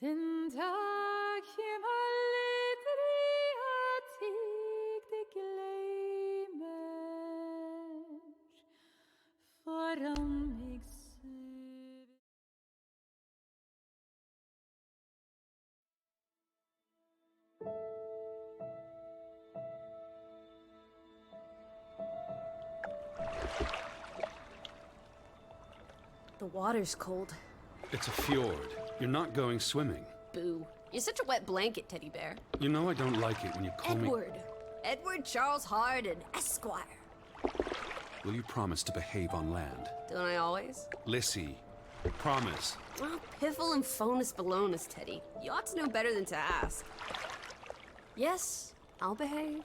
Den dag hjem aldrig at ik det glemmer, foran mig søv. The water's cold. It's a fjord. You're not going swimming. Boo. You're such a wet blanket, teddy bear. You know I don't like it when you call Edward. Edward Charles Harden, Esquire. Will you promise to behave on land? Don't I always? Lissy, promise. Oh, piffle and phonus balonus, Teddy. You ought to know better than to ask. Yes, I'll behave.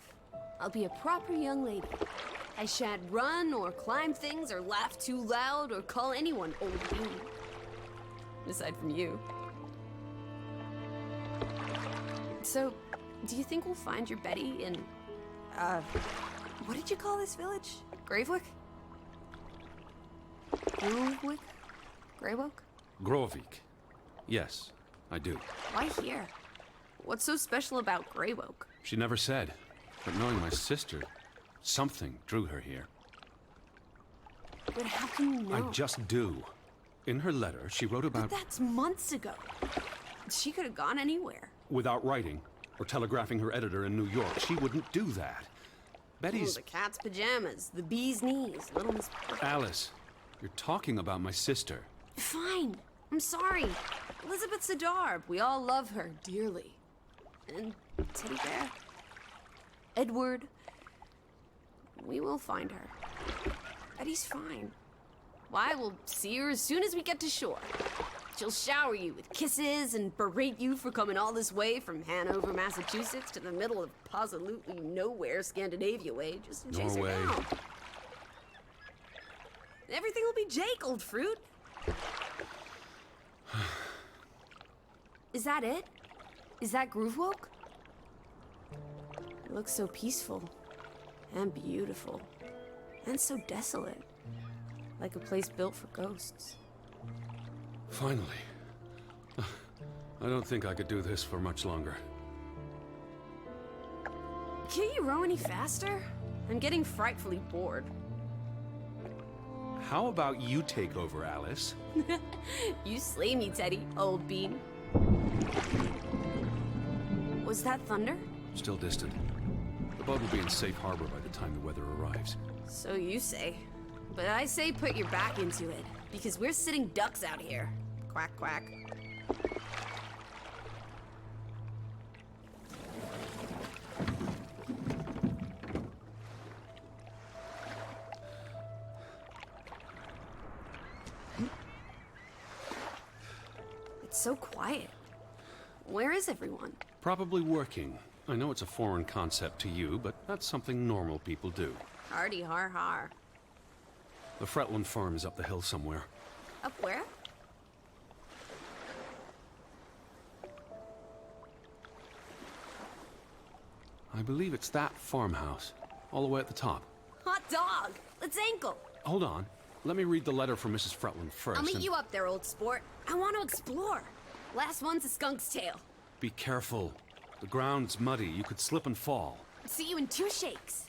I'll be a proper young lady. I shan't run or climb things or laugh too loud or call anyone old bean. Aside from you. So, do you think we'll find your Betty in, what did you call this village? Gravewick? Gravewick? Greywoke? Grovik. Yes, I do. Why here? What's so special about Greywoke? She never said. But knowing my sister, something drew her here. But how can you know? I just do. In her letter, she wrote about... But that's months ago. She could have gone anywhere. Without writing, or telegraphing her editor in New York, she wouldn't do that. Betty's... Oh, the cat's pajamas, the bee's knees, Little Miss... Alice, you're talking about my sister. Fine. I'm sorry. Elizabeth Sidarb. We all love her dearly. And Teddy Bear. Edward. We will find her. Betty's fine. Why, we'll see her as soon as we get to shore. She'll shower you with kisses and berate you for coming all this way from Hanover, Massachusetts to the middle of absolutely nowhere Scandinavia way just to chase her down. Everything will be Jake, old fruit. Is that it? Is that Groovewoke? It looks so peaceful and beautiful and so desolate. Like a place built for ghosts. Finally. I don't think I could do this for much longer. Can't you row any faster? I'm getting frightfully bored. How about you take over, Alice? You slay me, Teddy, old bean. Was that thunder? Still distant. The boat will be in safe harbor by the time the weather arrives. So you say. But I say put your back into it, because we're sitting ducks out here. Quack, quack. It's so quiet. Where is everyone? Probably working. I know it's a foreign concept to you, but that's something normal people do. Hardy har har. The Fretland farm is up the hill somewhere. Up where? I believe it's that farmhouse, all the way at the top. Hot dog! Let's ankle! Hold on. Let me read the letter from Mrs. Fretland first. I'll meet you up there, old sport. I want to explore. Last one's a skunk's tail. Be careful. The ground's muddy. You could slip and fall. See you in 2 shakes.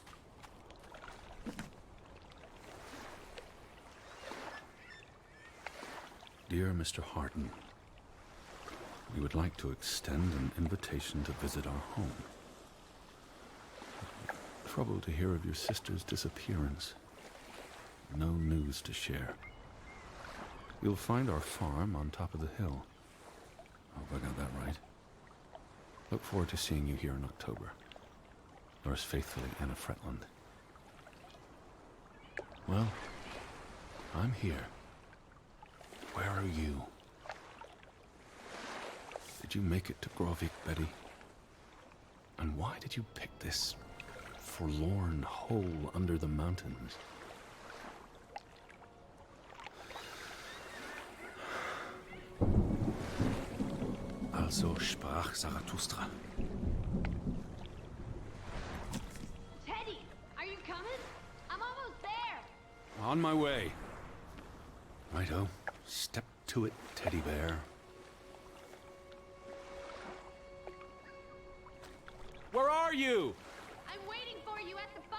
Dear Mr. Harden, we would like to extend an invitation to visit our home. Troubled to hear of your sister's disappearance. No news to share. You'll find our farm on top of the hill. I hope I got that right. Look forward to seeing you here in October. Yours faithfully, Anna Fretland. Well, I'm here. Where are you? Did you make it to Grovik, Betty? And why did you pick this forlorn hole under the mountains? Also sprach Zarathustra. Teddy, are you coming? I'm almost there. On my way. Righto. Step to it, teddy bear. are you? I'm waiting for you at the farm.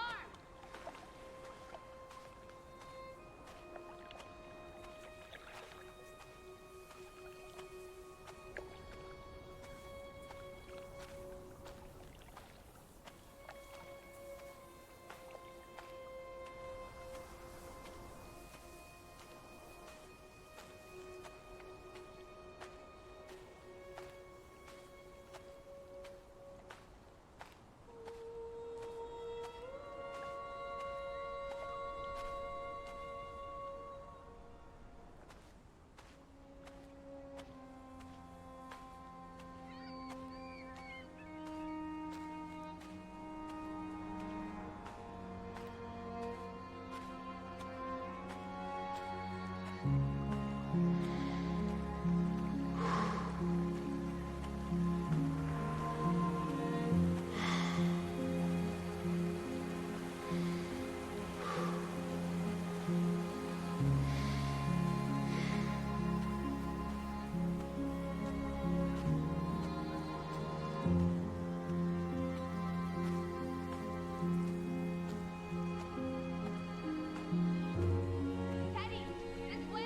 Teddy, this way.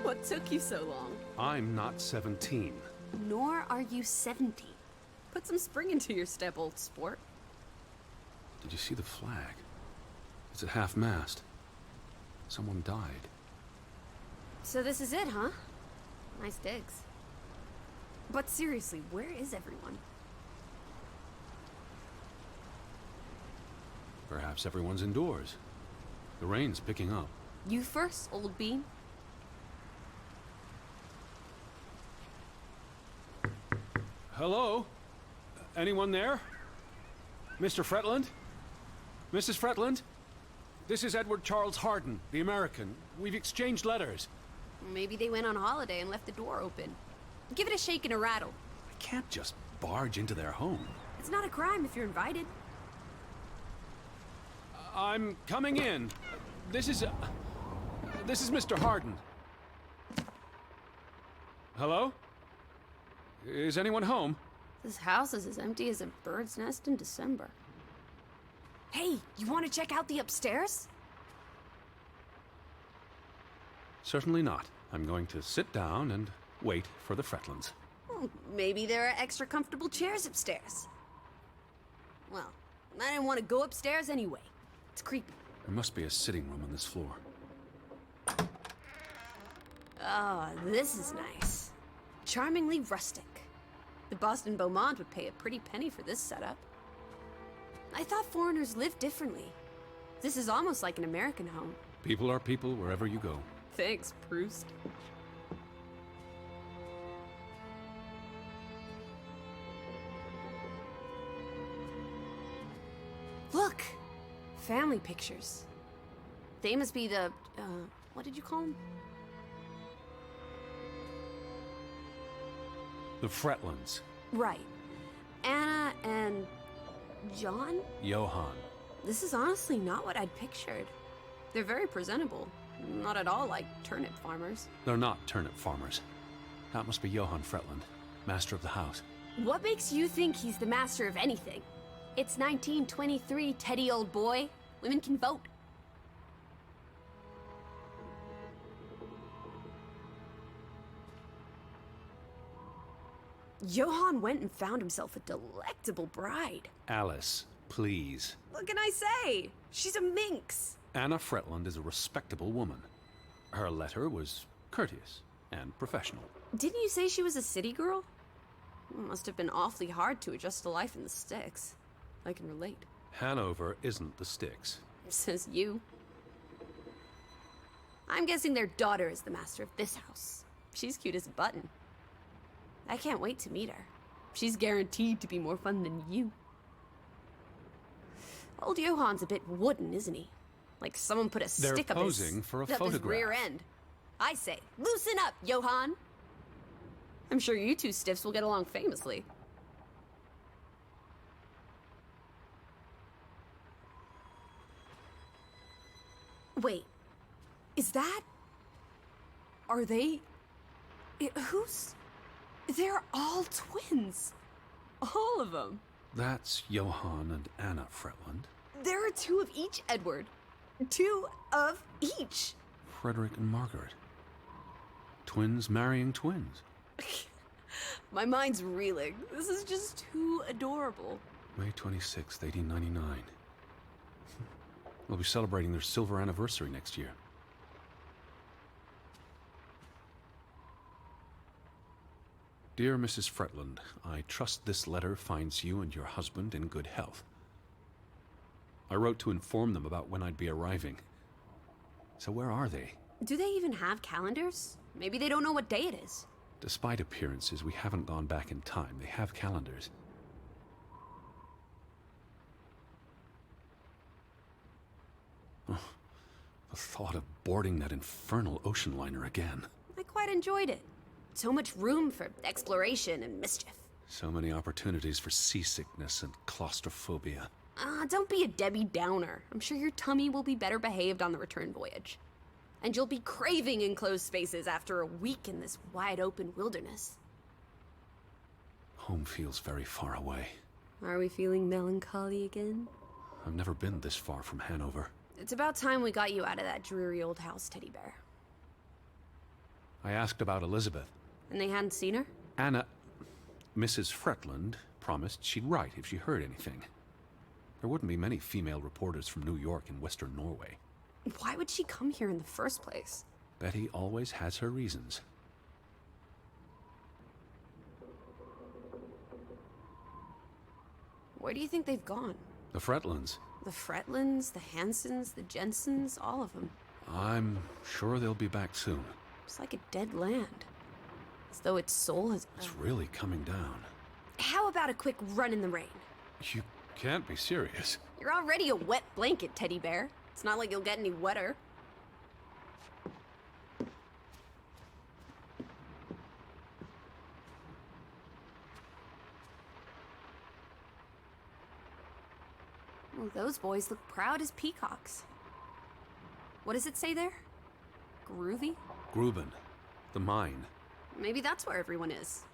What took you so long? I'm not 17. Nor are you 70. Put some spring into your step, old sport. Did you see the flag? It's at half-mast. Someone died. So this is it, huh? Nice digs. But seriously, where is everyone? Perhaps everyone's indoors. The rain's picking up. You first, old bean. Hello? Anyone there? Mr. Fretland? Mrs. Fretland? This is Edward Charles Harden, the American. We've exchanged letters. Maybe they went on holiday and left the door open. Give it a shake and a rattle. I can't just barge into their home. It's not a crime if you're invited. I'm coming in. This is Mr. Harden. Hello? Is anyone home? This house is as empty as a bird's nest in December. Hey, you want to check out the upstairs? Certainly not. I'm going to sit down and wait for the Fretlands. Maybe there are extra comfortable chairs upstairs. Well, I didn't want to go upstairs anyway. It's creepy. There must be a sitting room on this floor. Oh, this is nice. Charmingly rustic. The Boston Beaumont would pay a pretty penny for this setup. I thought foreigners lived differently. This is almost like an American home. People are people wherever you go. Thanks, Proust. Look! Family pictures. They must be the, what did you call them? The Fretlands. Right. Anna and John? Johann. This is honestly not what I'd pictured. They're very presentable. Not at all like turnip farmers. They're not turnip farmers. That must be Johann Fretland, master of the house. What makes you think he's the master of anything? It's 1923, Teddy, old boy. Women can vote. Johann went and found himself a delectable bride. Alice, please. What can I say? She's a minx. Anna Fretland is a respectable woman. Her letter was courteous and professional. Didn't you say she was a city girl? It must have been awfully hard to adjust to life in the sticks. I can relate. Hanover isn't the sticks. Says you. I'm guessing their daughter is the master of this house. She's cute as a button. I can't wait to meet her. She's guaranteed to be more fun than you. Old Johann's a bit wooden, isn't he? Like someone put a stick They're up his, posing for a up his photograph. rear end. I say, loosen up, Johann. I'm sure you two stiffs will get along famously. Wait, is that... Are they... who's... They're all twins. All of them. That's Johann and Anna Fretland. There are two of each, Edward. Two of each. Frederick and Margaret. Twins marrying twins. My mind's reeling. This is just too adorable. May 26th, 1899. We'll be celebrating their silver anniversary next year. Dear Mrs. Fretland, I trust this letter finds you and your husband in good health. I wrote to inform them about when I'd be arriving. So where are they? Do they even have calendars? Maybe they don't know what day it is. Despite appearances, we haven't gone back in time. They have calendars. Oh, the thought of boarding that infernal ocean liner again. I quite enjoyed it. So much room for exploration and mischief. So many opportunities for seasickness and claustrophobia. Don't be a Debbie Downer. I'm sure your tummy will be better behaved on the return voyage. And you'll be craving enclosed spaces after a week in this wide-open wilderness. Home feels very far away. Are we feeling melancholy again? I've never been this far from Hanover. It's about time we got you out of that dreary old house, Teddy Bear. I asked about Elizabeth. And they hadn't seen her? Anna... Mrs. Fretland promised she'd write if she heard anything. There wouldn't be many female reporters from New York and Western Norway. Why would she come here in the first place? Betty always has her reasons. Where do you think they've gone? The Fretlands. The Fretlands, the Hansons, the Jensens, all of them. I'm sure they'll be back soon. It's like a dead land. As though its soul has... It's really coming down. How about a quick run in the rain? You can't be serious. You're already a wet blanket, Teddy Bear. It's not like you'll get any wetter. Well, those boys look proud as peacocks. What does it say there? Groovy? Gruben. The mine. Maybe that's where everyone is.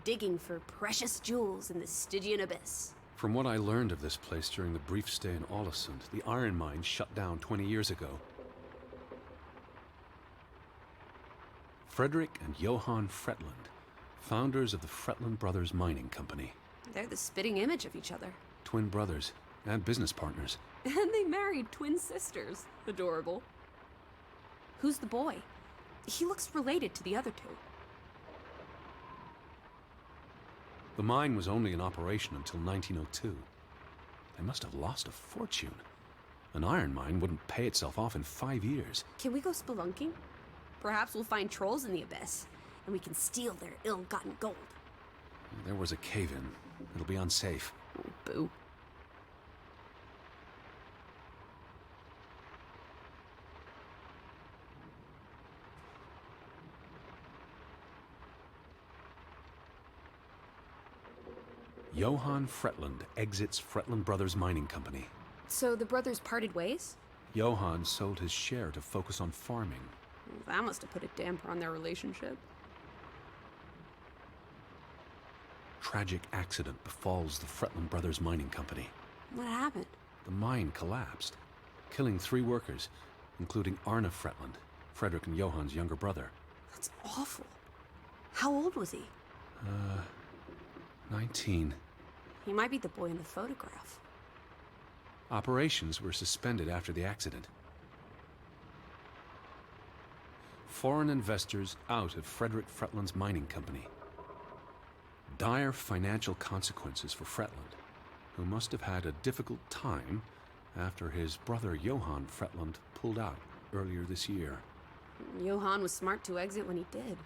Digging for precious jewels in the Stygian abyss. From what I learned of this place during the brief stay in Ålesund, the iron mine shut down 20 years ago. Frederick and Johann Fretland, founders of the Fretland Brothers Mining Company. They're the spitting image of each other. Twin brothers and business partners. And they married twin sisters. Adorable. Who's the boy? He looks related to the other two. The mine was only in operation until 1902. They must have lost a fortune. An iron mine wouldn't pay itself off in 5 years. Can we go spelunking? Perhaps we'll find trolls in the abyss, and we can steal their ill-gotten gold. There was a cave-in. It'll be unsafe. Oh, boo. Johann Fretland exits Fretland Brothers Mining Company. So the brothers parted ways? Johann sold his share to focus on farming. That must have put a damper on their relationship. Tragic accident befalls the Fretland Brothers Mining Company. What happened? The mine collapsed, killing 3 workers, including Arne Fretland, Frederick and Johann's younger brother. That's awful. How old was he? 19. He might be the boy in the photograph. Operations were suspended after the accident. Foreign investors out of Frederick Fretland's mining company. Dire financial consequences for Fretland, who must have had a difficult time after his brother Johann Fretland pulled out earlier this year. Johann was smart to exit when he did.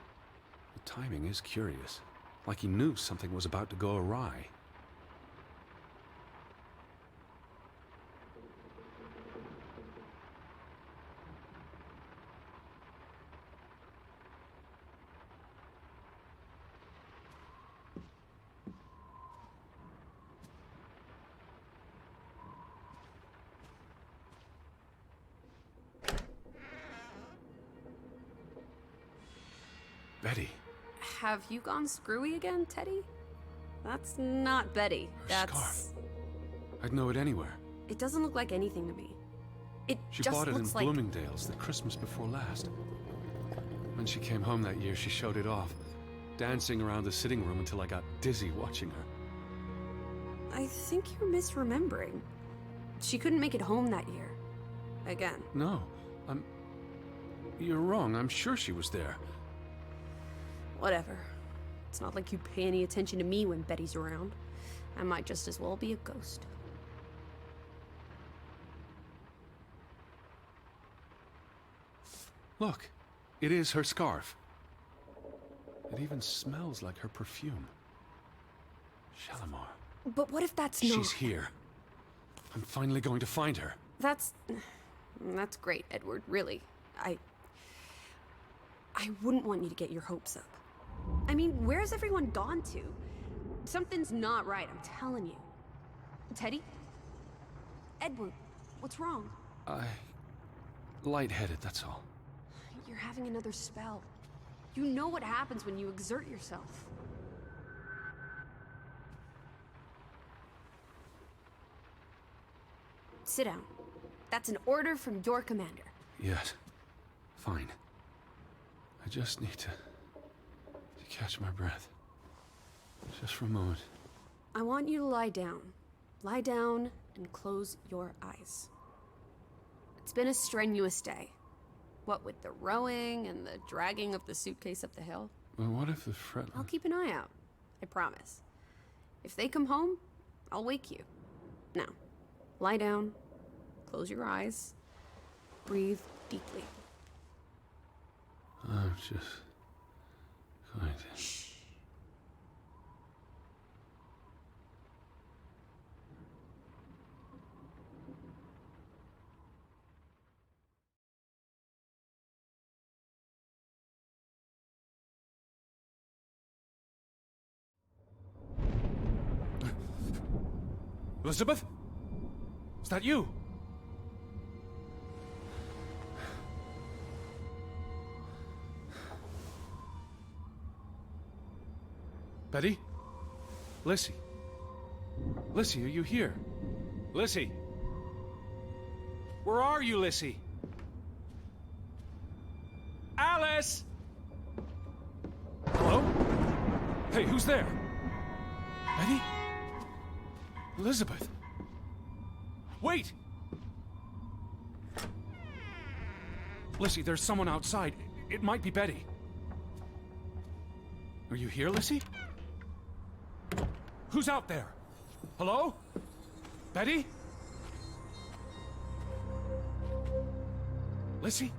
The timing is curious, like he knew something was about to go awry. Betty. Have you gone screwy again, Teddy? That's not Betty. Her scarf. I'd know it anywhere. It doesn't look like anything to me. It She just bought it in looks like... Bloomingdale's the Christmas before last. When she came home that year, she showed it off, dancing around the sitting room until I got dizzy watching her. I think you're misremembering. She couldn't make it home that year. Again. No, You're wrong. I'm sure she was there. Whatever. It's not like you pay any attention to me when Betty's around. I might just as well be a ghost. Look, it is her scarf. It even smells like her perfume. Shalimar. But what if that's not... She's here. I'm finally going to find her. That's great, Edward, really. I wouldn't want you to get your hopes up. I mean, where's everyone gone to? Something's not right, I'm telling you. Teddy? Edward, what's wrong? Lightheaded, that's all. You're having another spell. You know what happens when you exert yourself. Sit down. That's an order from your commander. Yes. Fine. I just need to catch my breath. Just for a moment. I want you to lie down. Lie down and close your eyes. It's been a strenuous day. What with the rowing and the dragging of the suitcase up the hill. Well, what if the Fretland... I'll keep an eye out. I promise. If they come home, I'll wake you. Now, lie down. Close your eyes. Breathe deeply. I'm just going to... Shh. Elizabeth? Is that you? Betty? Lissy? Lissy, are you here? Lissy? Where are you, Lissy? Alice! Hello? Hey, who's there? Betty? Elizabeth? Wait! Lissy, there's someone outside. It might be Betty. Are you here, Lissy? Who's out there? Hello? Betty? Lissy?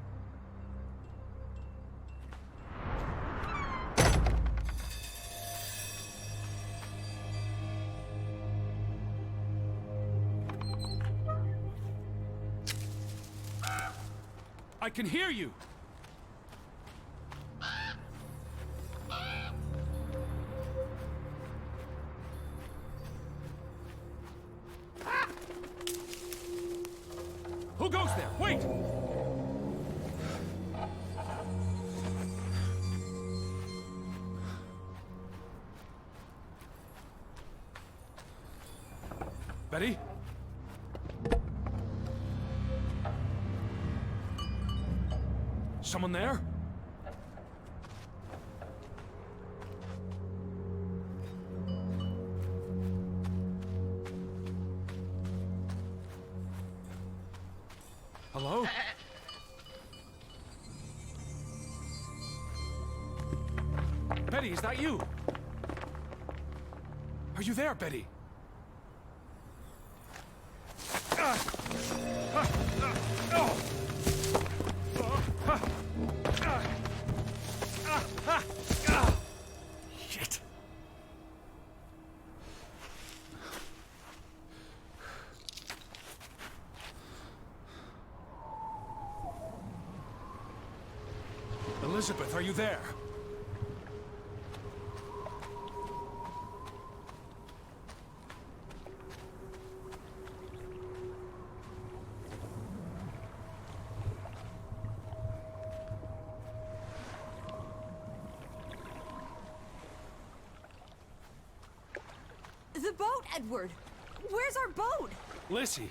I can hear you! Who goes there? Wait! Betty? Someone there? Hello? Betty, is that you? Are you there, Betty? Shit. Elizabeth, are you there? The boat, Edward! Where's our boat? Lissy.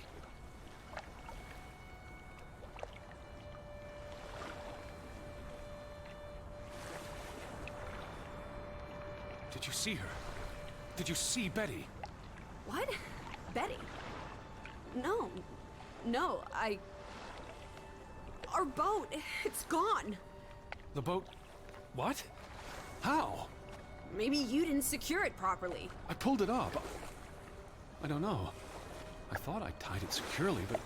Did you see her? Did you see Betty? What? Betty? No. No, Our boat, it's gone. The boat... What? How? Maybe you didn't secure it properly. I pulled it up. I don't know. I thought I tied it securely, but...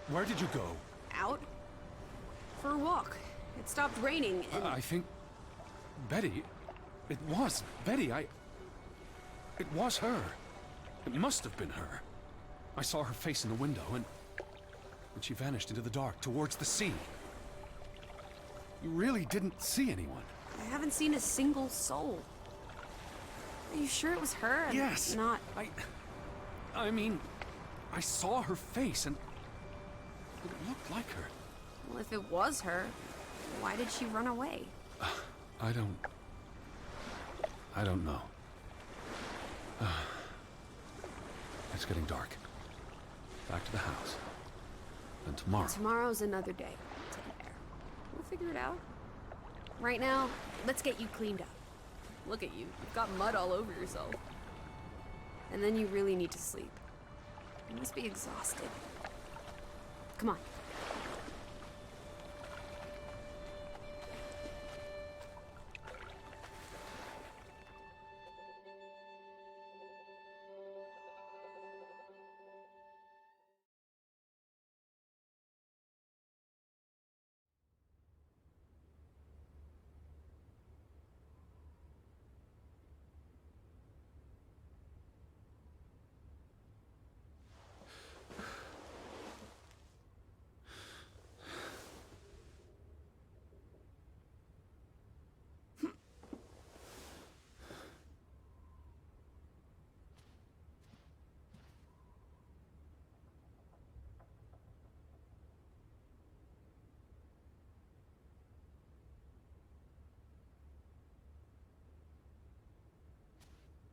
Where did you go? Out? For a walk. It stopped raining and... I think... Betty... It was Betty, It was her. It must have been her. I saw her face in the window, and she vanished into the dark, towards the sea. You really didn't see anyone? I haven't seen a single soul. Are you sure it was her and Yes! not... I mean, I saw her face, and it looked like her. Well, if it was her, why did she run away? I don't know. It's getting dark. Back to the house. Then tomorrow. Tomorrow's another day, Teddy Bear. We'll figure it out. Right now, let's get you cleaned up. Look at you. You've got mud all over yourself. And then you really need to sleep. You must be exhausted. Come on.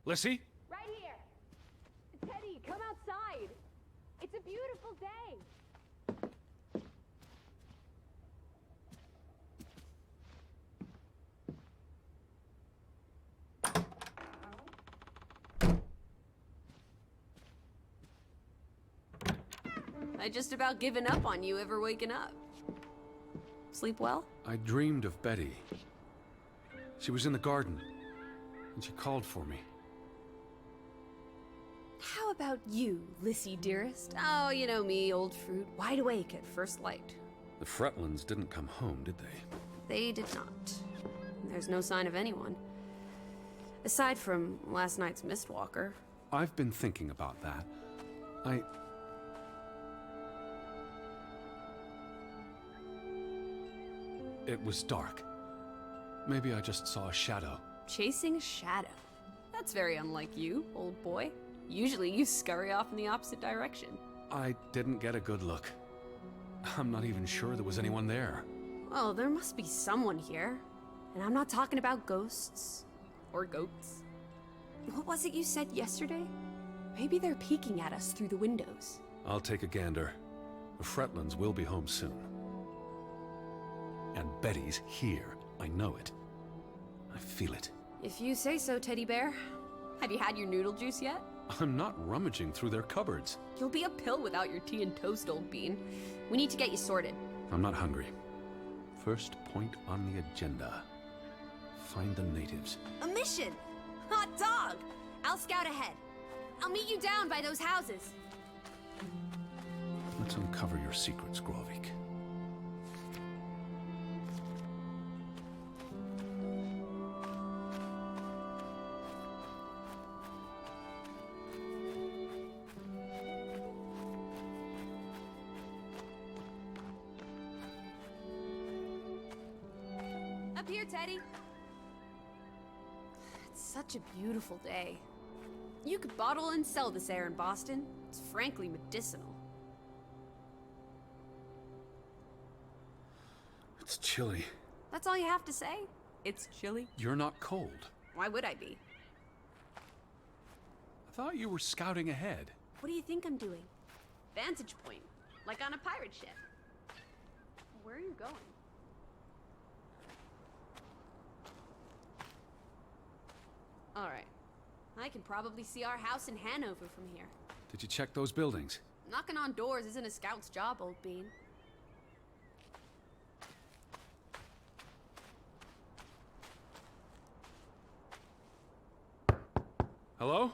Lissy? Right here. Teddy, come outside. It's a beautiful day. I just about given up on you ever waking up. Sleep well? I dreamed of Betty. She was in the garden, and she called for me. How about you, Lissy dearest? Oh, you know me, old fruit, wide awake at first light. The Fretlands didn't come home, did they? They did not. There's no sign of anyone. Aside from last night's Mistwalker. I've been thinking about that. It was dark. Maybe I just saw a shadow. Chasing a shadow. That's very unlike you, old boy. Usually you scurry off in the opposite direction. I didn't get a good look. I'm not even sure there was anyone there. Well, there must be someone here. And I'm not talking about ghosts. Or goats. What was it you said yesterday? Maybe they're peeking at us through the windows. I'll take a gander. The Fretlands will be home soon. And Betty's here. I know it. I feel it. If you say so, Teddy Bear. Have you had your noodle juice yet? I'm not rummaging through their cupboards. You'll be a pill without your tea and toast, old bean. We need to get you sorted. I'm not hungry. First point on the agenda. Find the natives. A mission! Hot dog! I'll scout ahead. I'll meet you down by those houses. Let's uncover your secrets, Grovik. Up here, Teddy. It's such a beautiful day. You could bottle and sell this air in Boston. It's frankly medicinal. It's chilly. That's all you have to say? It's chilly? You're not cold. Why would I be? I thought you were scouting ahead. What do you think I'm doing? Vantage point, like on a pirate ship. Where are you going? All right. I can probably see our house in Hanover from here. Did you check those buildings? Knocking on doors isn't a scout's job, old bean. Hello?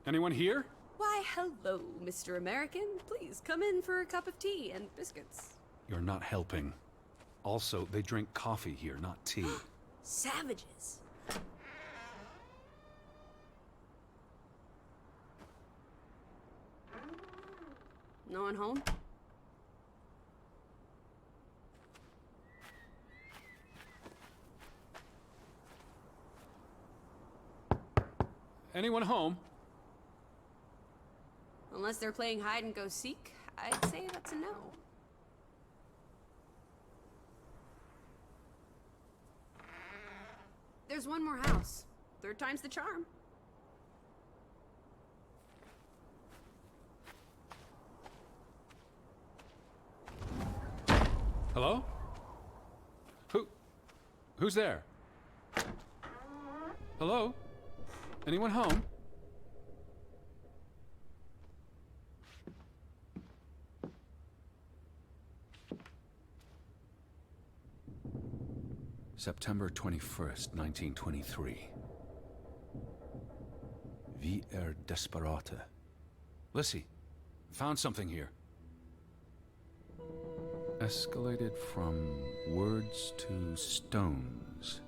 Anyone here? Why, hello, Mr. American. Please come in for a cup of tea and biscuits. You're not helping. Also, they drink coffee here, not tea. Savages. No one home? Anyone home? Unless they're playing hide and go seek, I'd say that's a no. There's one more house. Third time's the charm. Hello? Who's there? Hello? Anyone home? September 21st, 1923. Vi desperata. Lissy, found something here. Escalated from words to stones.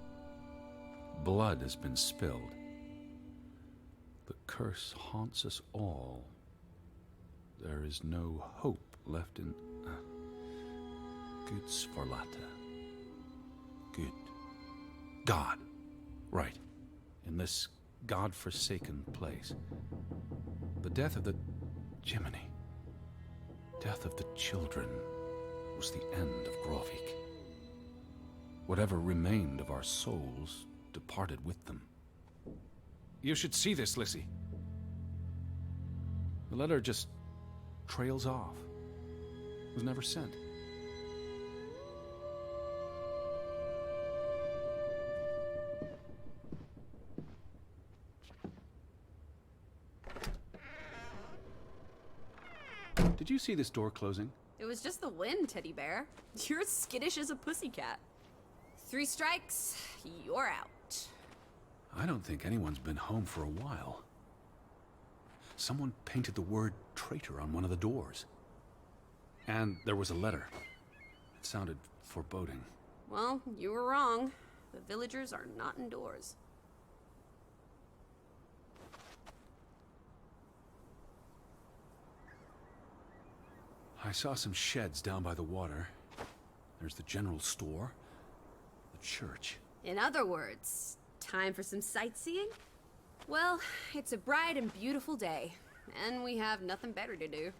Blood has been spilled. The curse haunts us all. There is no hope left in... Good Sforlata. Good. God. Right. In this God-forsaken place. The death of the... Jiminy. Death of the children was the end of Grovik. Whatever remained of our souls departed with them. You should see this, Lissy. The letter just trails off. It was never sent. Did you see this door closing? It was just the wind, teddy bear. You're as skittish as a pussycat. 3 strikes, you're out. I don't think anyone's been home for a while. Someone painted the word traitor on one of the doors. And there was a letter. It sounded foreboding. Well, you were wrong. The villagers are not indoors. I saw some sheds down by the water. There's the general store, the church. In other words, time for some sightseeing? Well, it's a bright and beautiful day, and we have nothing better to do.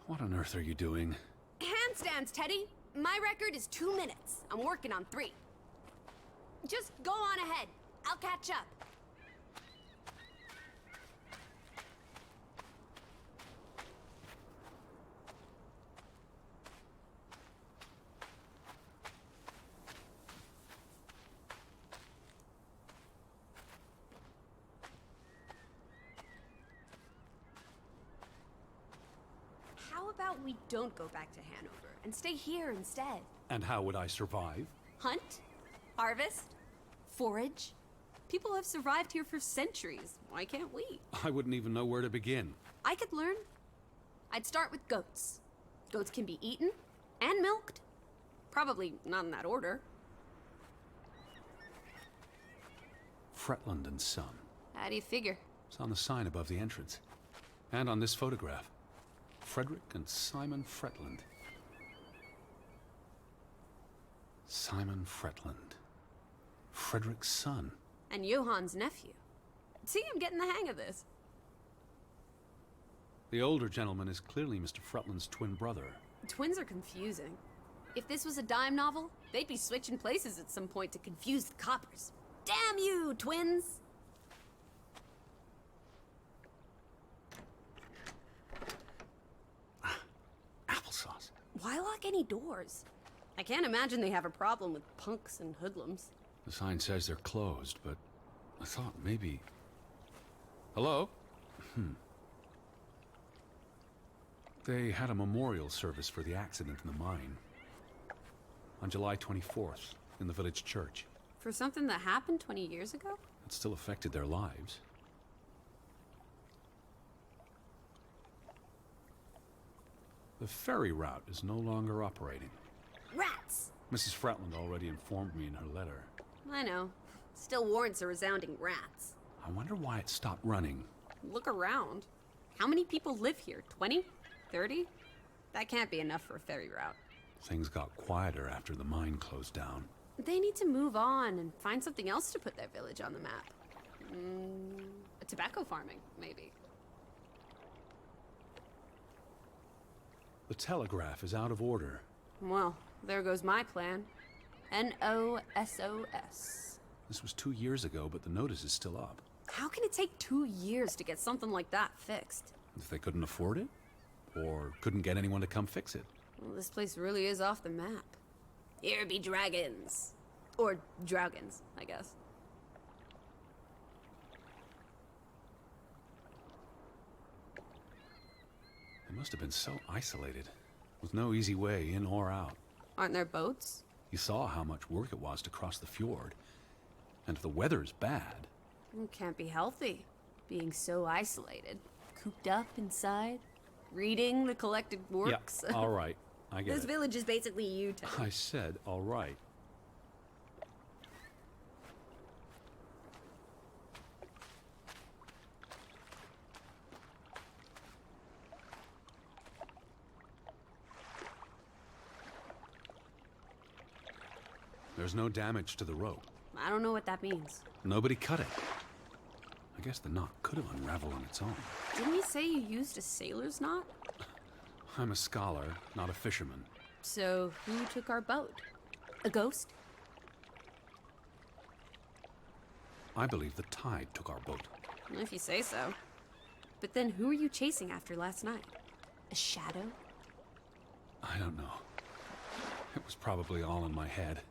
What on earth are you doing? Handstands, Teddy! My record is 2 minutes. I'm working on 3. Just go on ahead. I'll catch up. about we don't go back to Hanover and stay here instead? And how would I survive? Hunt? Harvest? Forage? People have survived here for centuries. Why can't we? I wouldn't even know where to begin. I could learn. I'd start with goats. Goats can be eaten and milked. Probably not in that order. Fretland and Son. How do you figure? It's on the sign above the entrance. And on this photograph. Frederick and Simon Fretland. Simon Fretland. Frederick's son. And Johann's nephew. See, I'm getting the hang of this. The older gentleman is clearly Mr. Fretland's twin brother. Twins are confusing. If this was a dime novel, they'd be switching places at some point to confuse the coppers. Damn you, twins! Applesauce. Why lock any doors? I can't imagine they have a problem with punks and hoodlums. The sign says they're closed, but I thought maybe... Hello? They had a memorial service for the accident in the mine. On July 24th, in the village church. For something that happened 20 years ago? It still affected their lives. The ferry route is no longer operating. Rats! Mrs. Fretland already informed me in her letter. I know. Still warrants a resounding rats. I wonder why it stopped running. Look around. How many people live here? 20? 30? That can't be enough for a ferry route. Things got quieter after the mine closed down. They need to move on and find something else to put their village on the map. Tobacco farming, maybe. The telegraph is out of order. Well, there goes my plan. NOSOS. This was 2 years ago, but the notice is still up. How can it take 2 years to get something like that fixed? If they couldn't afford it? Or couldn't get anyone to come fix it? Well, this place really is off the map. Here be dragons. Or Draugans, I guess. They must have been so isolated, with no easy way in or out. Aren't there boats? You saw how much work it was to cross the fjord. And if the weather's bad... It can't be healthy, being so isolated. Cooped up inside, reading the collected works. Yeah, all right. I get This it. village is basically you, Teddy. I said, all right. There's no damage to the rope. I don't know what that means. Nobody cut it. I guess the knot could have unraveled on its own. Didn't you say you used a sailor's knot? I'm a scholar, not a fisherman. So, who took our boat? A ghost? I believe the tide took our boat. If you say so. But then who were you chasing after last night? A shadow? I don't know. It was probably all in my head.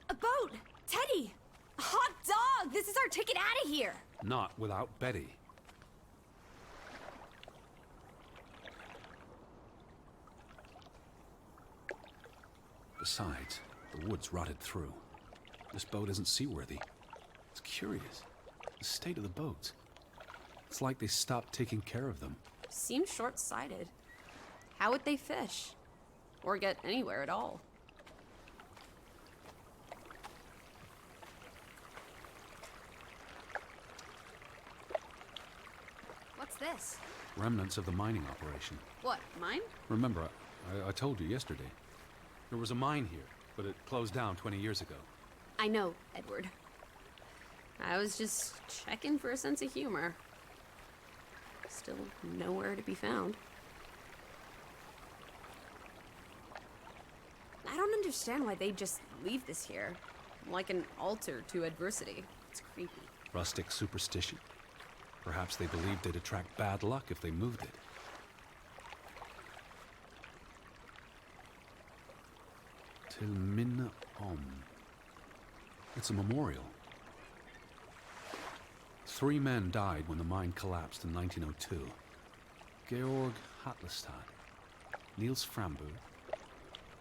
A boat! Teddy! A hot dog! This is our ticket out of here! Not without Betty. Besides, the wood's rotted through. This boat isn't seaworthy. It's curious. The state of the boats. It's like they stopped taking care of them. Seems short-sighted. How would they fish? Or get anywhere at all? What's this? Remnants of the mining operation. What, mine? Remember, I told you yesterday. There was a mine here, but it closed down 20 years ago. I know, Edward. I was just checking for a sense of humor. Still nowhere to be found. I don't understand why they just leave this here. Like an altar to adversity. It's creepy. Rustic superstition. Perhaps they believed they'd attract bad luck if they moved it. Till Minna Om. It's a memorial. 3 men died when the mine collapsed in 1902. Georg Hatlestad, Niels Frambu,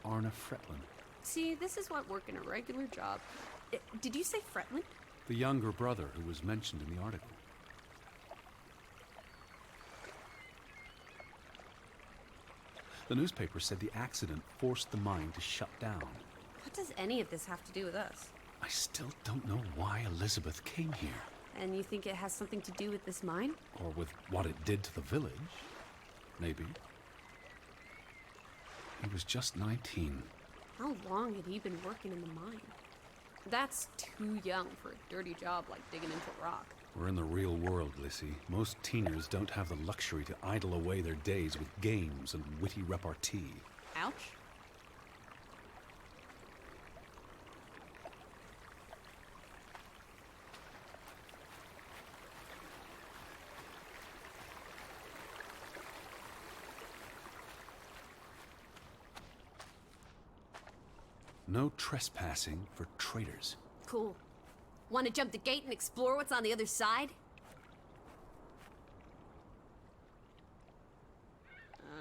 Arne Fretland. See, this is what working a regular job. Did you say Fretland? The younger brother who was mentioned in the article. The newspaper said the accident forced the mine to shut down. What does any of this have to do with us? I still don't know why Elizabeth came here. And you think it has something to do with this mine? Or with what it did to the village. Maybe. He was just 19. How long had he been working in the mine? That's too young for a dirty job like digging into rock. We're in the real world, Lissy. Most teeners don't have the luxury to idle away their days with games and witty repartee. Ouch. No trespassing for traitors. Cool. Want to jump the gate and explore what's on the other side?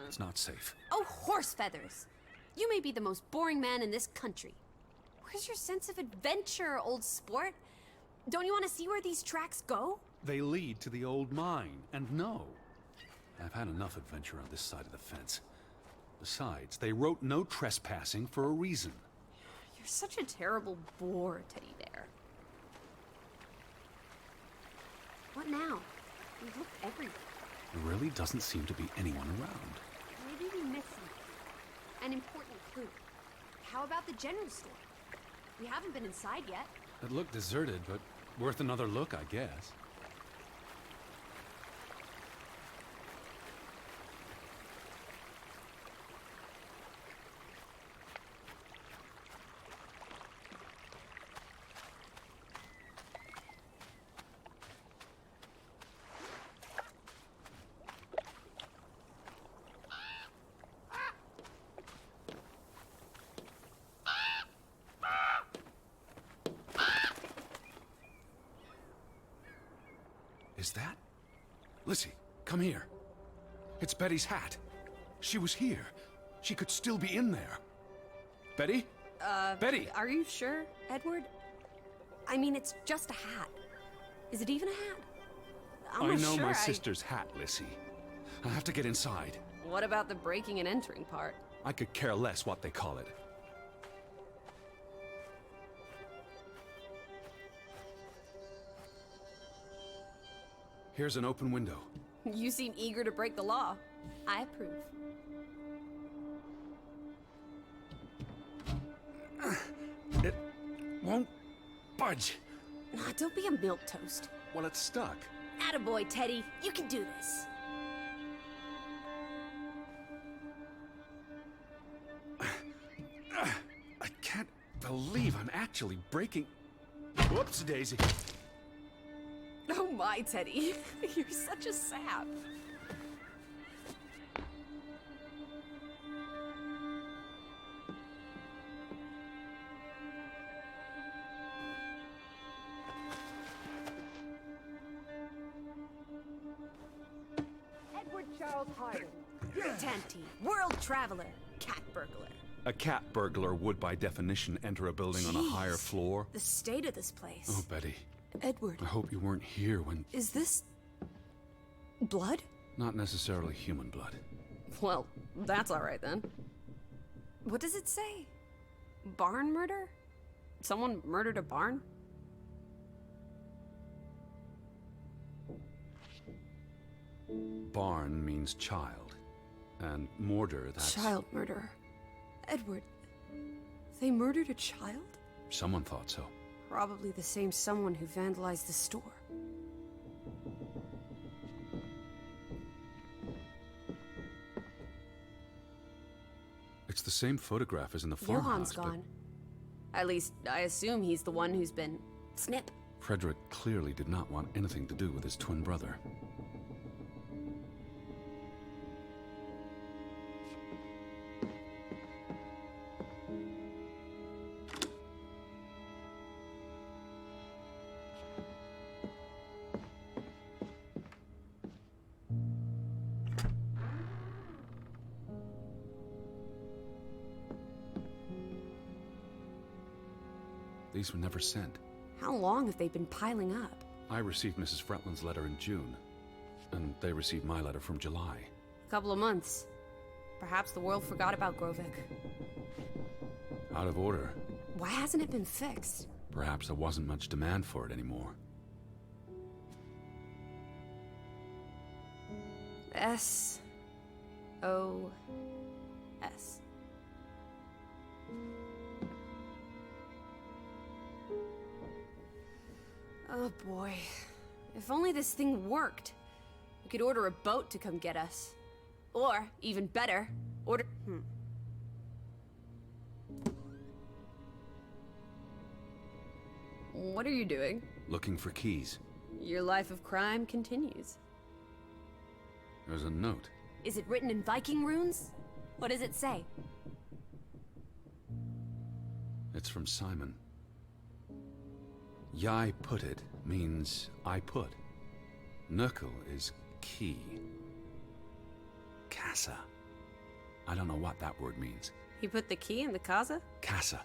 It's not safe. Oh, horse feathers! You may be the most boring man in this country. Where's your sense of adventure, old sport? Don't you want to see where these tracks go? They lead to the old mine, and no. I've had enough adventure on this side of the fence. Besides, they wrote no trespassing for a reason. You're such a terrible bore, Teddy Bear. What now? We've looked everywhere. There really doesn't seem to be anyone around. Maybe we missed something. An important clue. How about the general store? We haven't been inside yet. It looked deserted, but worth another look, I guess. Is that? Lissy, come here. It's Betty's hat. She was here. She could still be in there. Betty? Betty! Are you sure, Edward? I mean, it's just a hat. Is it even a hat? I'm I not know sure. my sister's hat, Lissy. I have to get inside. What about the breaking and entering part? I could care less what they call it. Here's an open window. You seem eager to break the law. I approve. It won't budge. Nah, don't be a milquetoast. Well, it's stuck. Attaboy, Teddy. You can do this. I can't believe I'm actually breaking... Whoops, Daisy. Oh my, Teddy. You're such a sap. Edward Charles Harding. Tanty, world traveler, cat burglar. A cat burglar would, by definition, enter a building on a higher Jeez. floor. The state of this place. Oh, Betty. Edward, I hope you weren't here when... is this... blood? Not necessarily human blood. Well, that's alright then. What does it say? Barn murder? Someone murdered a barn? Barn means child. And mortar, that's... Child murderer. Edward, they murdered a child? Someone thought so. Probably the same someone who vandalized the store. It's the same photograph as in the farmhouse, Johan's but gone. At least, I assume he's the one who's been... snip. Frederick clearly did not want anything to do with his twin brother. These were never sent. How long have they been piling up? I received Mrs. Fretland's letter in June, and they received my letter from July. A couple of months. Perhaps the world forgot about Grovik. Out of order. Why hasn't it been fixed? Perhaps there wasn't much demand for it anymore. S-O-S. Oh boy. If only this thing worked. We could order a boat to come get us. Or, even better, order... What are you doing? Looking for keys. Your life of crime continues. There's a note. Is it written in Viking runes? What does it say? It's from Simon. Yai put it means I put. Nurkel is key. Casa. I don't know what that word means. He put the key in the casa? Casa.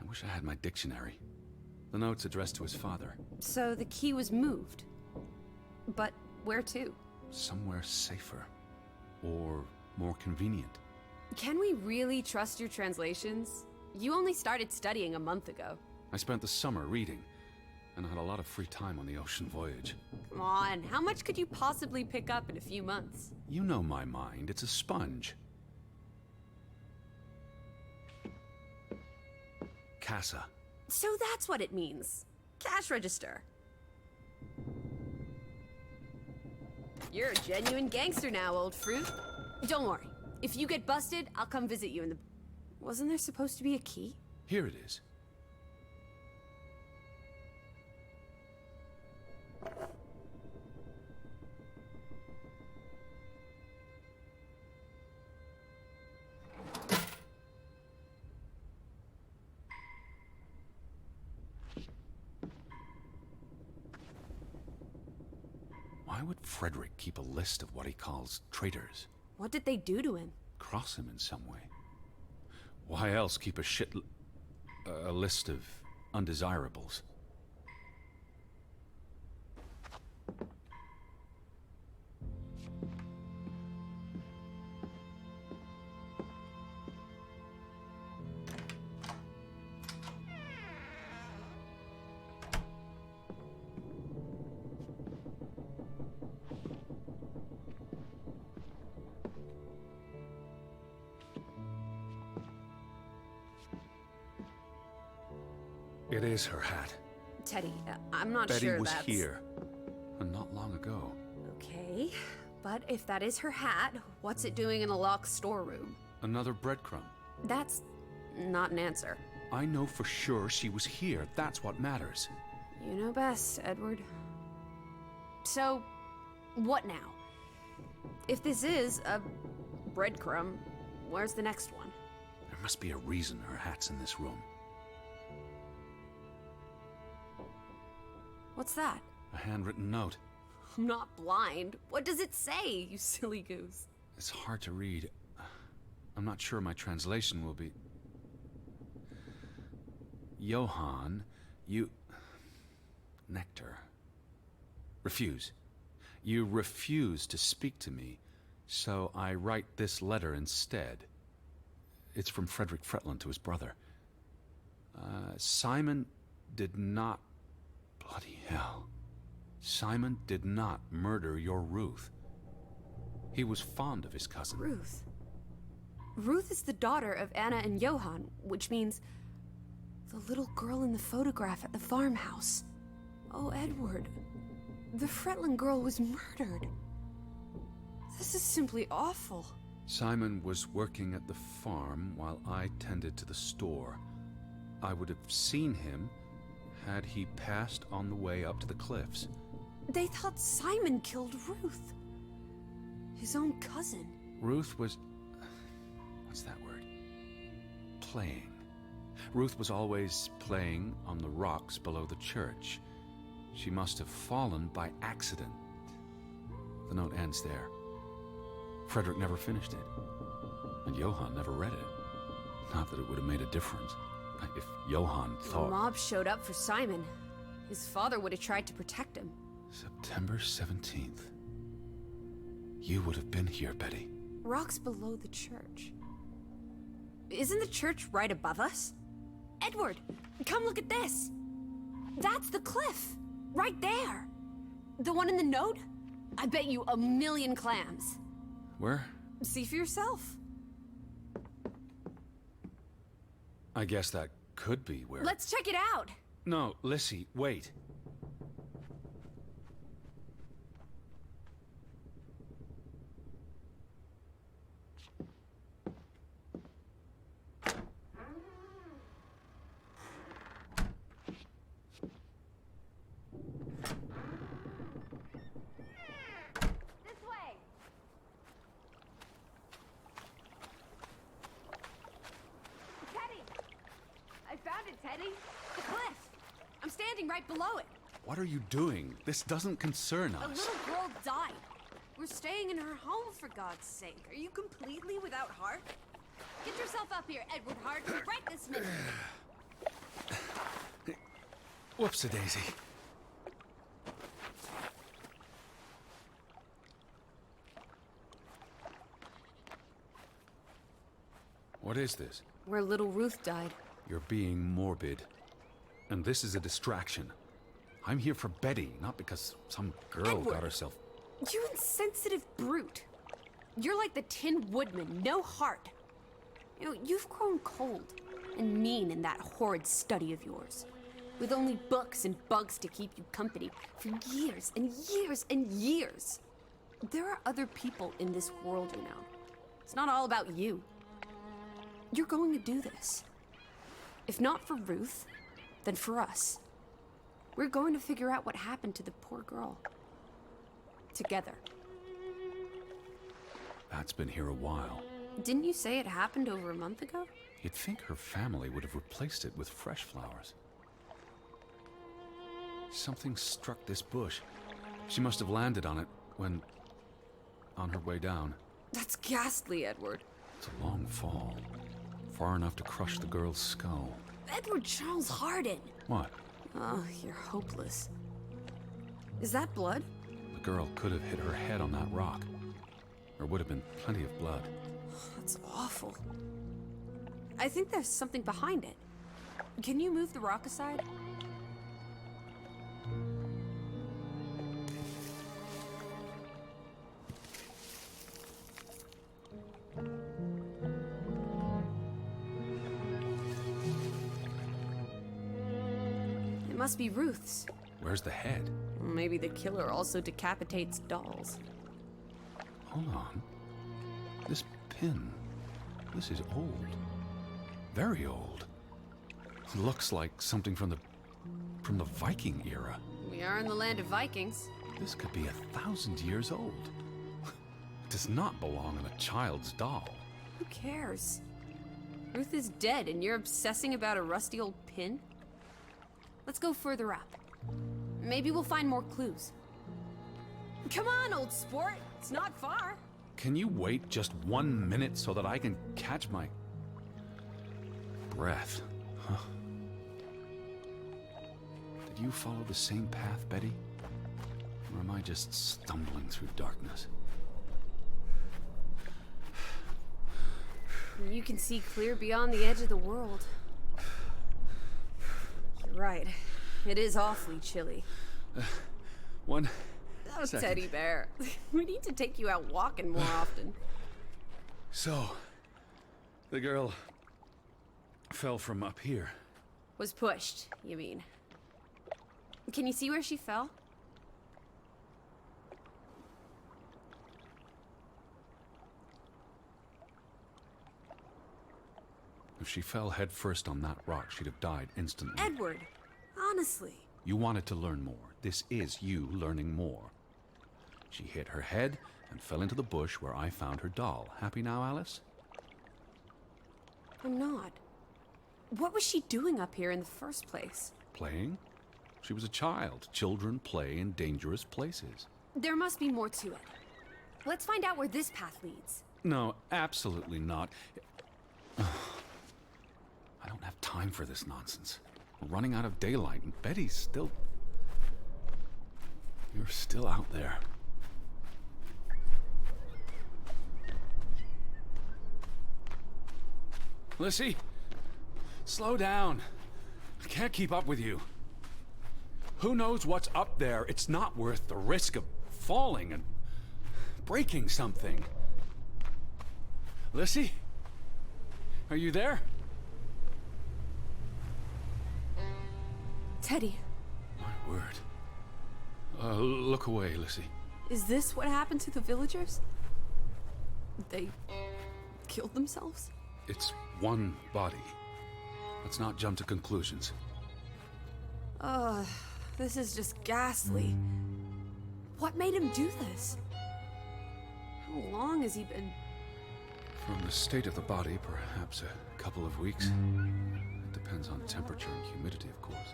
I wish I had my dictionary. The note's addressed to his father. So the key was moved. But where to? Somewhere safer. Or more convenient. Can we really trust your translations? You only started studying a month ago. I spent the summer reading, and I had a lot of free time on the ocean voyage. Come on, how much could you possibly pick up in a few months? You know my mind, it's a sponge. Casa. So that's what it means. Cash register. You're a genuine gangster now, old fruit. Don't worry. If you get busted, I'll come visit you in the... Wasn't there supposed to be a key? Here it is. Why would Frederick keep a list of what he calls traitors? What did they do to him? Cross him in some way. Why else keep a list of undesirables? It is her hat. Teddy, I'm not Betty sure was that's... here, and not long ago. Okay, but if that is her hat, what's it doing in a locked storeroom? Another breadcrumb. That's not an answer. I know for sure she was here. That's what matters. You know best, Edward. So, what now? If this is a breadcrumb, where's the next one? There must be a reason her hat's in this room. What's that? A handwritten note. I'm not blind. What does it say, you silly goose? It's hard to read. I'm not sure my translation will be... Johann, you... Nectar. Refuse. You refuse to speak to me, so I write this letter instead. It's from Frederick Fretland to his brother. Simon did not... Bloody hell. Simon did not murder your Ruth. He was fond of his cousin. Ruth. Ruth is the daughter of Anna and Johann, which means the little girl in the photograph at the farmhouse. Oh, Edward. The Fretland girl was murdered. This is simply awful. Simon was working at the farm while I tended to the store. I would have seen him had he passed on the way up to the cliffs. They thought Simon killed Ruth. His own cousin. Ruth was... what's that word? Playing. Ruth was always playing on the rocks below the church. She must have fallen by accident. The note ends there. Frederick never finished it. And Johann never read it. Not that it would have made a difference. If Johann The thought... mob showed up for Simon. His father would have tried to protect him. September 17th. You would have been here, Betty. Rock's below the church. Isn't the church right above us? Edward, come look at this. That's the cliff. Right there. The one in the note? I bet you 1,000,000 clams. Where? See for yourself. I guess that could be where... Let's check it out. No, Lissy, wait. This way. Teddy! I found it, Teddy. The cliff. I'm standing right below it. What are you doing? This doesn't concern A us. little girl died. We're staying in her home, for God's sake. Are you completely without heart? Get yourself up here, Edward Hart, right this minute. Whoops-a-daisy. What is this? Where little Ruth died. You're being morbid. And this is a distraction. I'm here for Betty, not because some girl Edward. got herself... You insensitive brute. You're like the Tin Woodman, no heart. You know, you've grown cold and mean in that horrid study of yours. With only books and bugs to keep you company for years and years and years. There are other people in this world, you know. It's not all about you. You're going to do this. If not for Ruth, then for us. We're going to figure out what happened to the poor girl. Together. That's been here a while. Didn't you say it happened over a month ago? You'd think her family would have replaced it with fresh flowers. Something struck this bush. She must have landed on it when... on her way down. That's ghastly, Edward. It's a long fall. Far enough to crush the girl's skull. Edward Charles Hardin! What? Oh, you're hopeless. Is that blood? The girl could have hit her head on that rock. There would have been plenty of blood. That's awful. I think there's something behind it. Can you move the rock aside? It must be Ruth's. Where's the head? Maybe the killer also decapitates dolls. Hold on. This pin. This is old. Very old. Looks like something from the Viking era. We are in the land of Vikings. This could be 1,000 years old. It does not belong in a child's doll. Who cares? Ruth is dead and you're obsessing about a rusty old pin? Let's go further up. Maybe we'll find more clues. Come on, old sport. It's not far. Can you wait just 1 minute so that I can catch my breath? Huh? Did you follow the same path, Betty? Or am I just stumbling through darkness? You can see clear beyond the edge of the world. You're right. It is awfully chilly. One Oh, second. Teddy bear. We need to take you out walking more often. So, the girl fell from up here. Was pushed, you mean? Can you see where she fell? If she fell headfirst on that rock, she'd have died instantly. Edward, honestly. You wanted to learn more. This is you learning more. She hit her head and fell into the bush where I found her doll. Happy now, Alice? I'm not. What was she doing up here in the first place? Playing? She was a child. Children play in dangerous places. There must be more to it. Let's find out where this path leads. No, absolutely not. I don't have time for this nonsense. We're running out of daylight, and Betty's still... You're still out there. Lissy, slow down. I can't keep up with you. Who knows what's up there? It's not worth the risk of falling and breaking something. Lissy? Are you there? Teddy, My word. Look away, Lissy. is this what happened to the villagers? They killed themselves? It's one body. Let's not jump to conclusions. Ugh, this is just ghastly. What made him do this? How long has he been... From the state of the body, perhaps a couple of weeks. It depends on temperature and humidity, of course.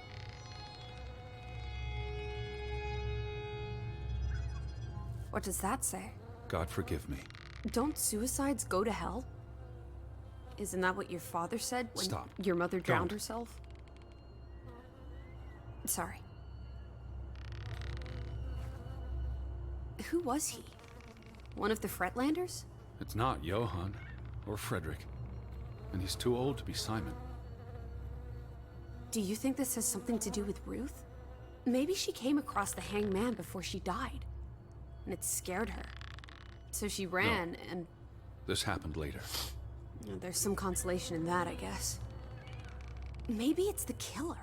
What does that say? God forgive me. Don't suicides go to hell? Isn't that what your father said when Stop. your mother drowned Don't. herself? Sorry. Who was he? One of the Fretlanders? It's not Johann or Frederick. And he's too old to be Simon. Do you think this has something to do with Ruth? Maybe she came across the hanged man before she died, and it scared her. So she ran, and This happened later. there's some consolation in that, I guess. Maybe it's the killer.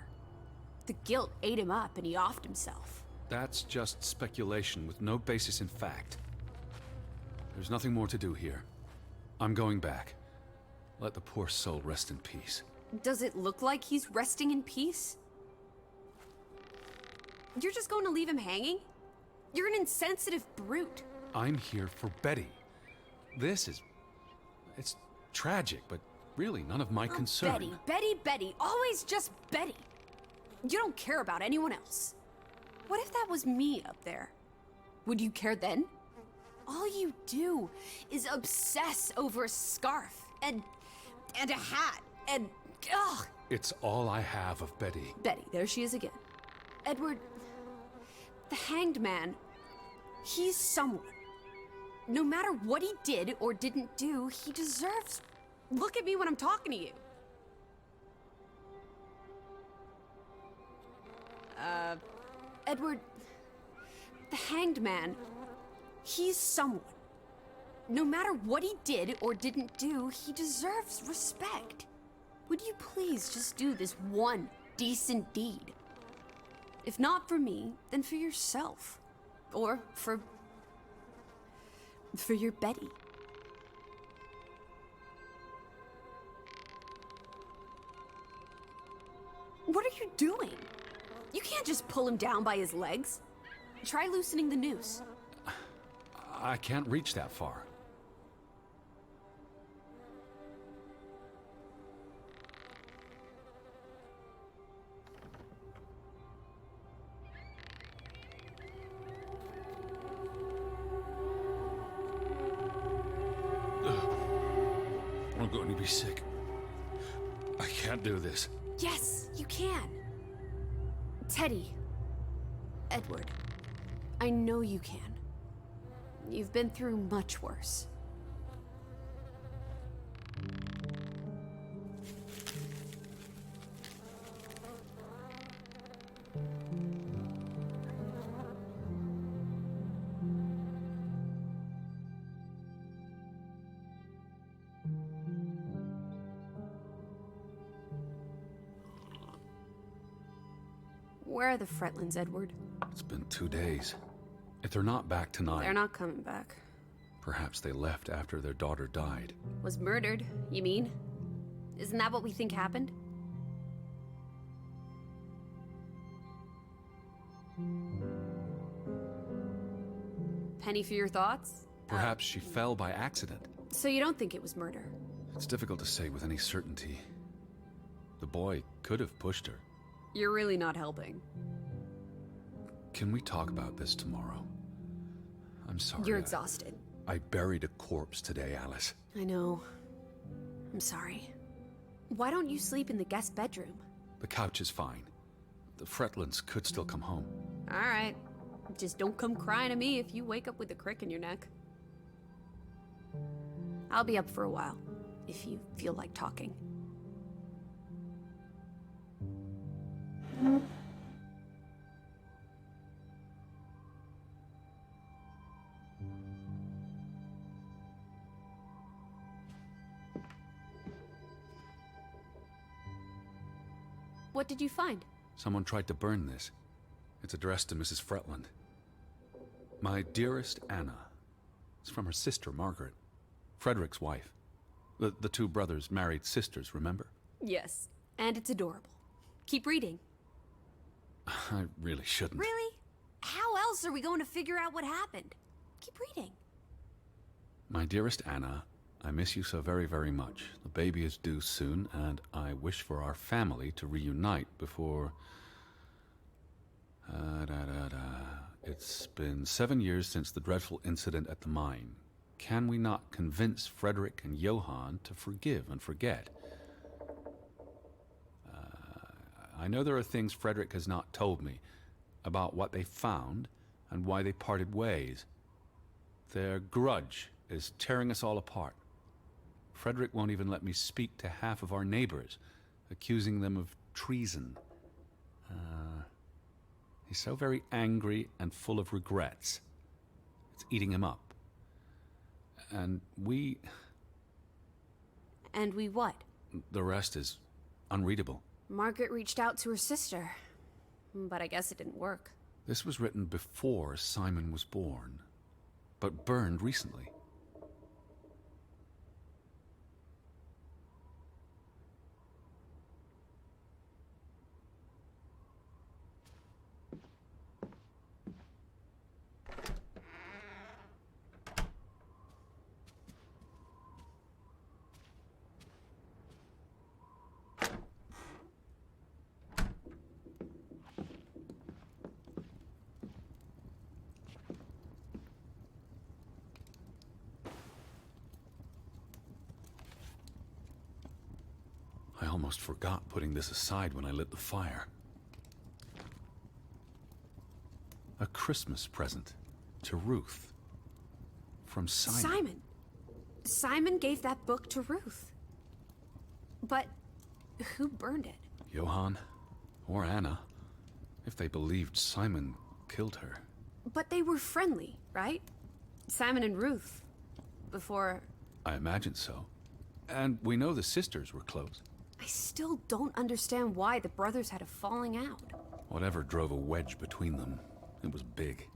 The guilt ate him up, and he offed himself. That's just speculation with no basis in fact. There's nothing more to do here. I'm going back. Let the poor soul rest in peace. Does it look like he's resting in peace? You're just going to leave him hanging? You're an insensitive brute. I'm here for Betty. It's tragic, but really none of my concern. Betty, always just Betty. You don't care about anyone else. What if that was me up there? Would you care then? All you do is obsess over a scarf and a hat and ugh. It's all I have of Betty. Betty, there she is again. Edward, the hanged man, he's someone. No matter what he did or didn't do, he deserves... Look at me when I'm talking to you. Edward, the hanged man, he's someone. No matter what he did or didn't do, he deserves respect. Would you please just do this one decent deed? If not for me, then for yourself. Or for your Betty. What are you doing? You can't just pull him down by his legs. Try loosening the noose. I can't reach that far. I'm going to be sick. I can't do this. Yes, you can. Teddy. Edward. I know you can. You've been through much worse. Where are the Fretlands, Edward? It's been 2 days. If they're not back tonight, They're not coming back. perhaps they left after their daughter died. Was murdered, you mean? Isn't that what we think happened? Penny for your thoughts? Perhaps she fell by accident. So you don't think it was murder? It's difficult to say with any certainty. The boy could have pushed her. You're really not helping. Can we talk about this tomorrow? I'm sorry. You're exhausted. I buried a corpse today, Alice. I know. I'm sorry. Why don't you sleep in the guest bedroom? The couch is fine. The Fretlands could still come home. All right. Just don't come crying to me if you wake up with a crick in your neck. I'll be up for a while, if you feel like talking. What did you find? Someone tried to burn this. It's addressed to Mrs. Fretland. My dearest Anna. It's from her sister, Margaret. Frederick's wife. The two brothers married sisters, remember? Yes, and it's adorable. Keep reading. I really shouldn't. Really? How else are we going to figure out what happened? Keep reading. My dearest Anna, I miss you so very, very much. The baby is due soon, and I wish for our family to reunite before... It's been 7 years since the dreadful incident at the mine. Can we not convince Frederick and Johann to forgive and forget? I know there are things Frederick has not told me about what they found and why they parted ways. Their grudge is tearing us all apart. Frederick won't even let me speak to half of our neighbors, accusing them of treason. He's so very angry and full of regrets. It's eating him up. And we... And we what? The rest is unreadable. Margaret reached out to her sister, but I guess it didn't work. This was written before Simon was born, but burned recently. I almost forgot putting this aside when I lit the fire. A Christmas present to Ruth. From Simon. Simon! Simon gave that book to Ruth. But who burned it? Johann or Anna, if they believed Simon killed her. But they were friendly, right? Simon and Ruth. Before... I imagine so. And we know the sisters were close. I still don't understand why the brothers had a falling out. Whatever drove a wedge between them, it was big.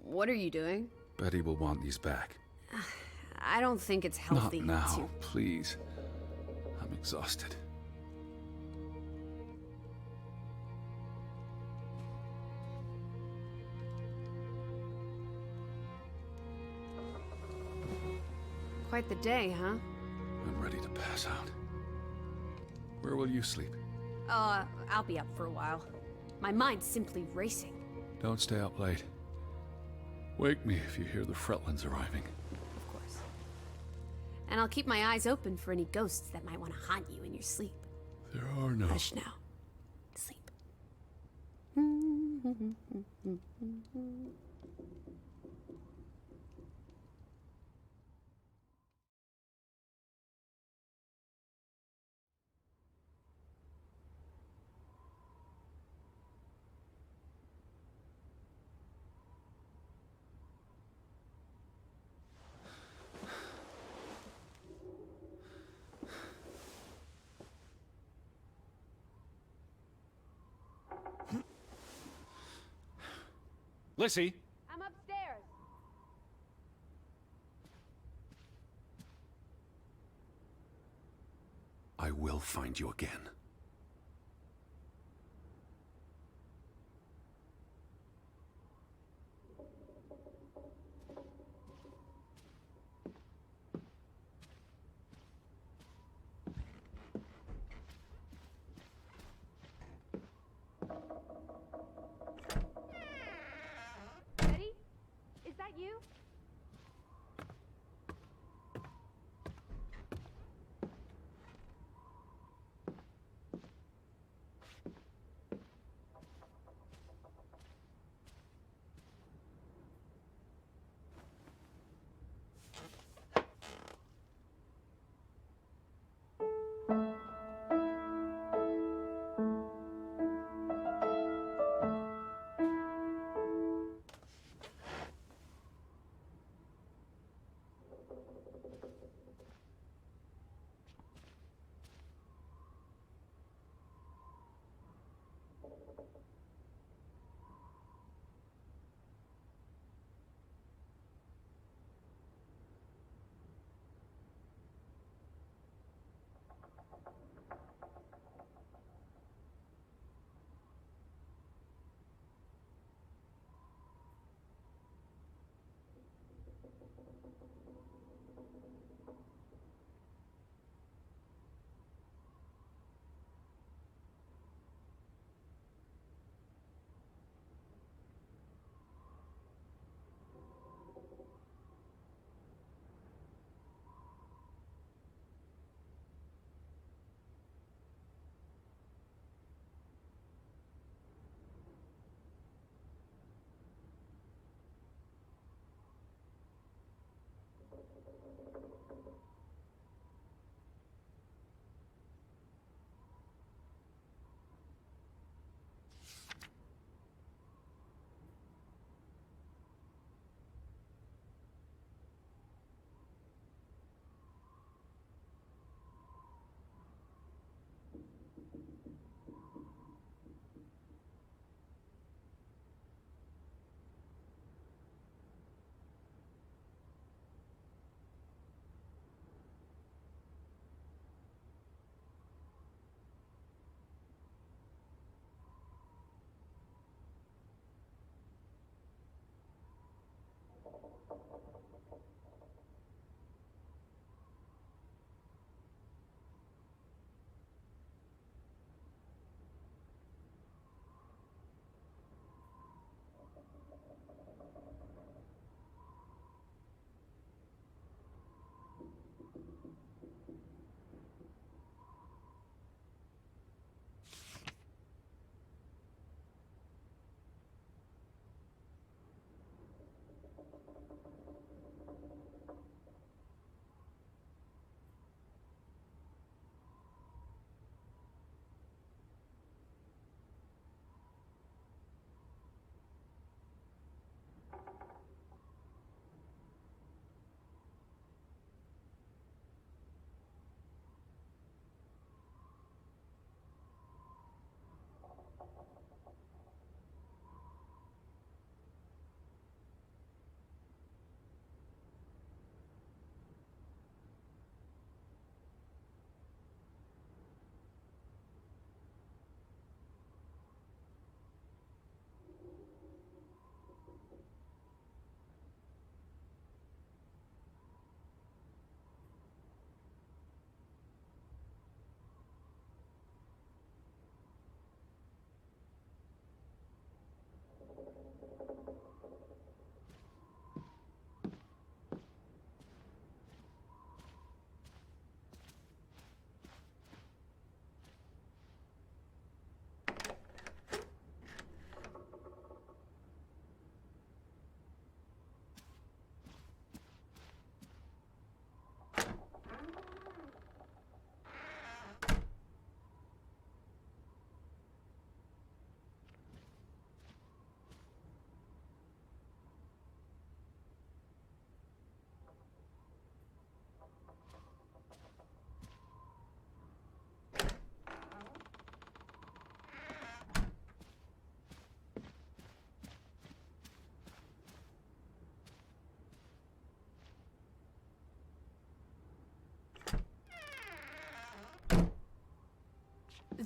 What are you doing? Betty will want these back. I don't think it's healthy Not now, to... please. I'm exhausted. Quite the day, huh? I'm ready to pass out. Where will you sleep? I'll be up for a while. My mind's simply racing. Don't stay up late. Wake me if you hear the Fretlands arriving. Of course. And I'll keep my eyes open for any ghosts that might want to haunt you in your sleep. There are no... Hush now. Sleep. Lissy! I'm upstairs. I will find you again. that you?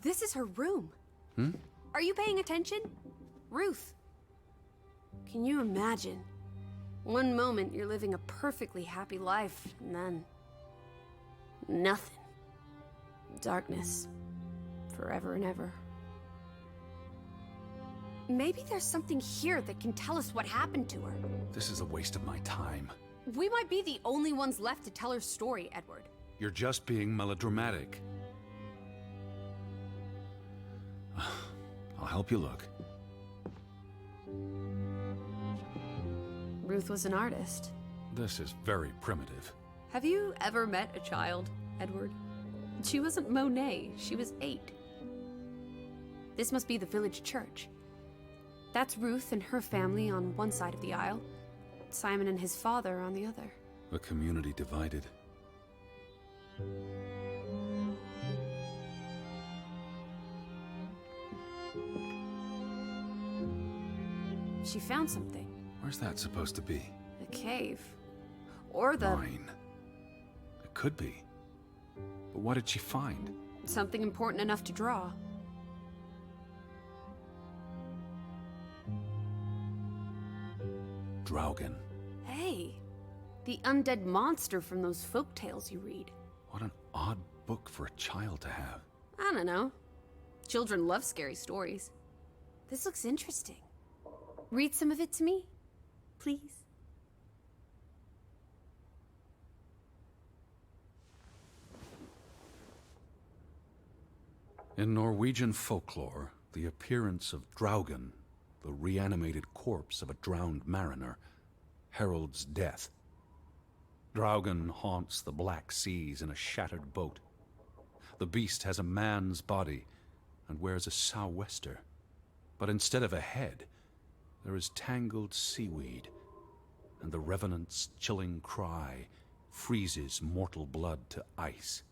This is her room. Are you paying attention? Ruth. Can you imagine? One moment you're living a perfectly happy life, and then... nothing. Darkness. Forever and ever. Maybe there's something here that can tell us what happened to her. This is a waste of my time. We might be the only ones left to tell her story, Edward. You're just being melodramatic. I'll help you look. Ruth was an artist. This is very primitive. Have you ever met a child, Edward? She wasn't Monet, she was 8. This must be the village church. That's Ruth and her family on one side of the aisle, Simon and his father on the other. A community divided. She found something. Where's that supposed to be? A cave. Or the... Mine. It could be. But what did she find? something important enough to draw. Draugen. Hey, the undead monster from those folk tales you read. What an odd book for a child to have. I don't know. Children love scary stories. This looks interesting. Read some of it to me, please. In Norwegian folklore, the appearance of Draugen, the reanimated corpse of a drowned mariner, heralds death. Draugen haunts the Black Seas in a shattered boat. The beast has a man's body and wears a sou'wester, but instead of a head, there is tangled seaweed, and the revenant's chilling cry freezes mortal blood to ice.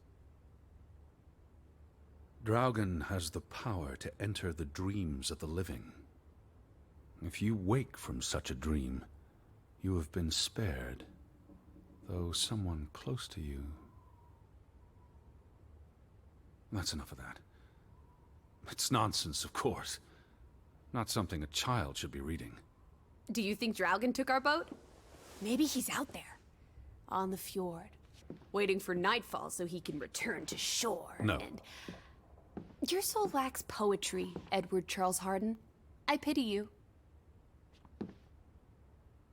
Draugen has the power to enter the dreams of the living. If you wake from such a dream, you have been spared, though someone close to you... That's enough of that. It's nonsense, of course. Not something a child should be reading. Do you think Draugen took our boat? Maybe he's out there, on the fjord, waiting for nightfall so he can return to shore. No. And your soul lacks poetry, Edward Charles Harden. I pity you.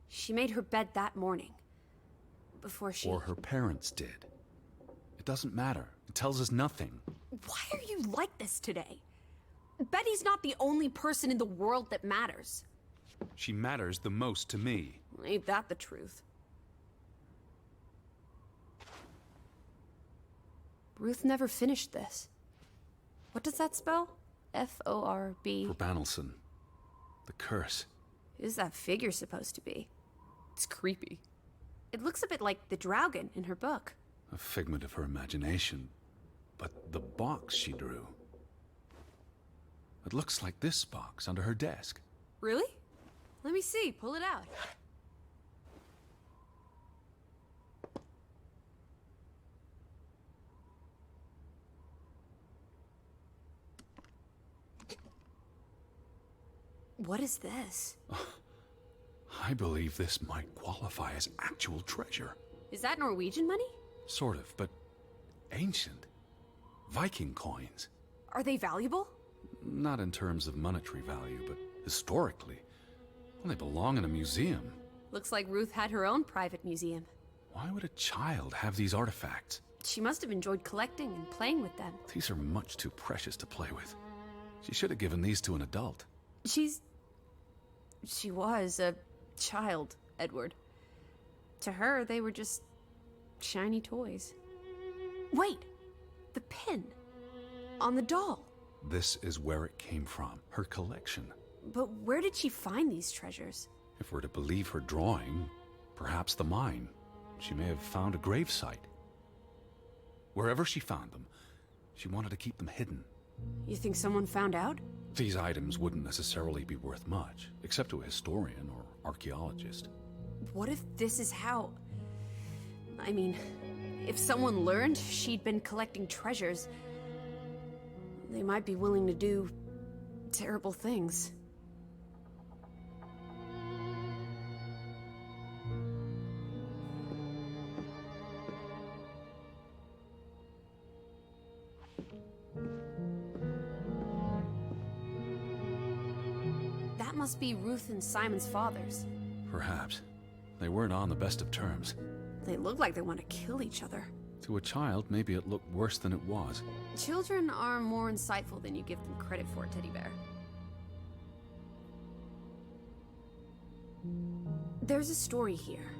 She made her bed that morning, before she... Or her parents did. It doesn't matter. It tells us nothing. Why are you like this today? Betty's not the only person in the world that matters. She matters the most to me. Ain't that the truth? Ruth never finished this. What does that spell? F-O-R-B. For Banelson. The curse. Who's that figure supposed to be? It's creepy. It looks a bit like the Draugen in her book. A figment of her imagination. But the box she drew... It looks like this box under her desk. Really? Let me see. Pull it out. What is this? I believe this might qualify as actual treasure. Is that Norwegian money? Sort of, but ancient. Viking coins. Are they valuable? Not in terms of monetary value, but historically. Well, they belong in a museum. Looks like Ruth had her own private museum. Why would a child have these artifacts? She must have enjoyed collecting and playing with them. These are much too precious to play with. She should have given these to an adult. She was a child, Edward. To her, they were just shiny toys. Wait! The pin! On the doll! This is where it came from, her collection. But where did she find these treasures? If we're to believe her drawing, perhaps the mine. She may have found a gravesite. Wherever she found them, she wanted to keep them hidden. You think someone found out? These items wouldn't necessarily be worth much, except to a historian or archaeologist. What if this is how... I mean, if someone learned she'd been collecting treasures, they might be willing to do terrible things. must be Ruth and Simon's fathers. Perhaps. They weren't on the best of terms. They look like they want to kill each other. To a child, maybe it looked worse than it was. Children are more insightful than you give them credit for, Teddy Bear. There's a story here.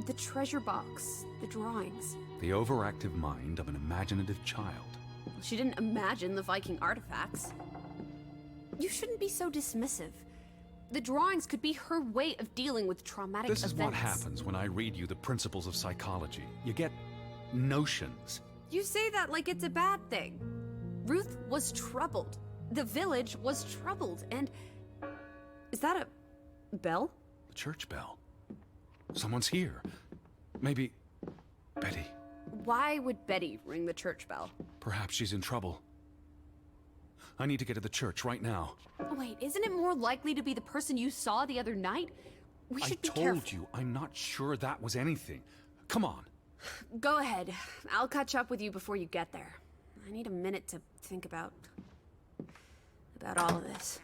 The treasure box, the drawings. The overactive mind of an imaginative child. She didn't imagine the Viking artifacts. You shouldn't be so dismissive. The drawings could be her way of dealing with traumatic events. This is what happens when I read you the principles of psychology. You get notions. You say that like it's a bad thing. Ruth was troubled. The village was troubled, and... Is that a bell? The church bell. Someone's here. Maybe... Betty. Why would Betty ring the church bell? Perhaps she's in trouble. I need to get to the church right now. Wait, isn't it more likely to be the person you saw the other night? We should be careful. I told you, I'm not sure that was anything. Come on. Go ahead. I'll catch up with you before you get there. I need a minute to think about all of this.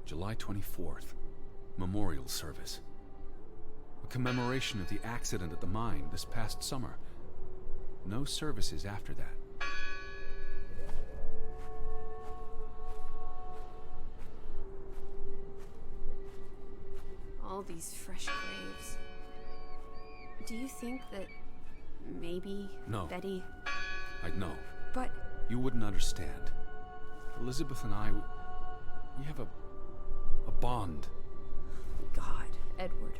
July 24th, memorial service. A commemoration of the accident at the mine this past summer. No services after that. All these fresh graves. Do you think that maybe No. Betty... I'd know. But... You wouldn't understand. Elizabeth and I, we have a bond. God, Edward.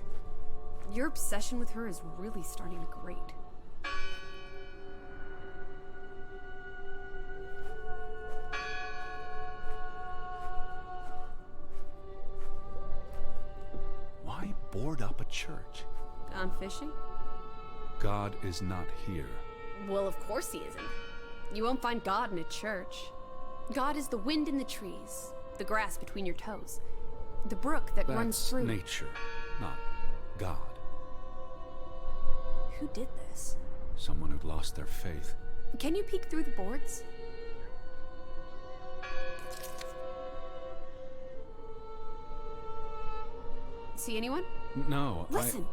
Your obsession with her is really starting to grate. Why board up a church? Gone fishing? God is not here. Well, of course he isn't. You won't find God in a church. God is the wind in the trees, the grass between your toes, the brook that runs through... That's nature, not God. Who did this? Someone who'd lost their faith. Can you peek through the boards? See anyone? No, Listen!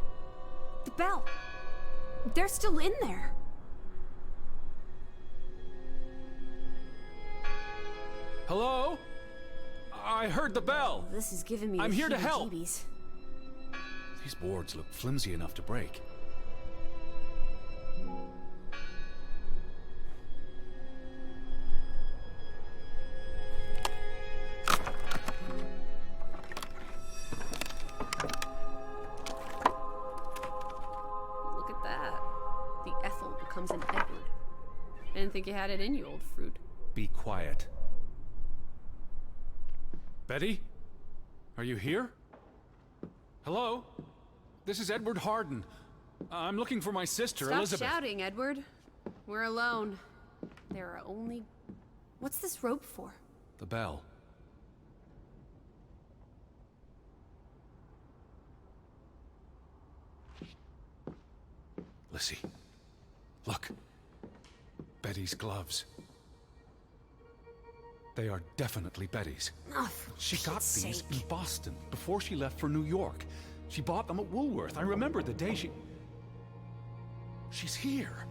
The bell! They're still in there! Hello? I heard the bell! This is giving me I'm the here to help. heebie-jeebies. These boards look flimsy enough to break. Look at that. The Ethel becomes an Edward. I didn't think you had it in you, old fruit. Be quiet. Betty? Are you here? Hello? This is Edward Harden. I'm looking for my sister, Stop Elizabeth. shouting, Edward. We're alone. There are only... What's this rope for? The bell. Lissy, Look. Betty's gloves. They are definitely Betty's. Oh, for She got Pete's these sake. in Boston before she left for New York. She bought them at Woolworth. I remember the day She's here.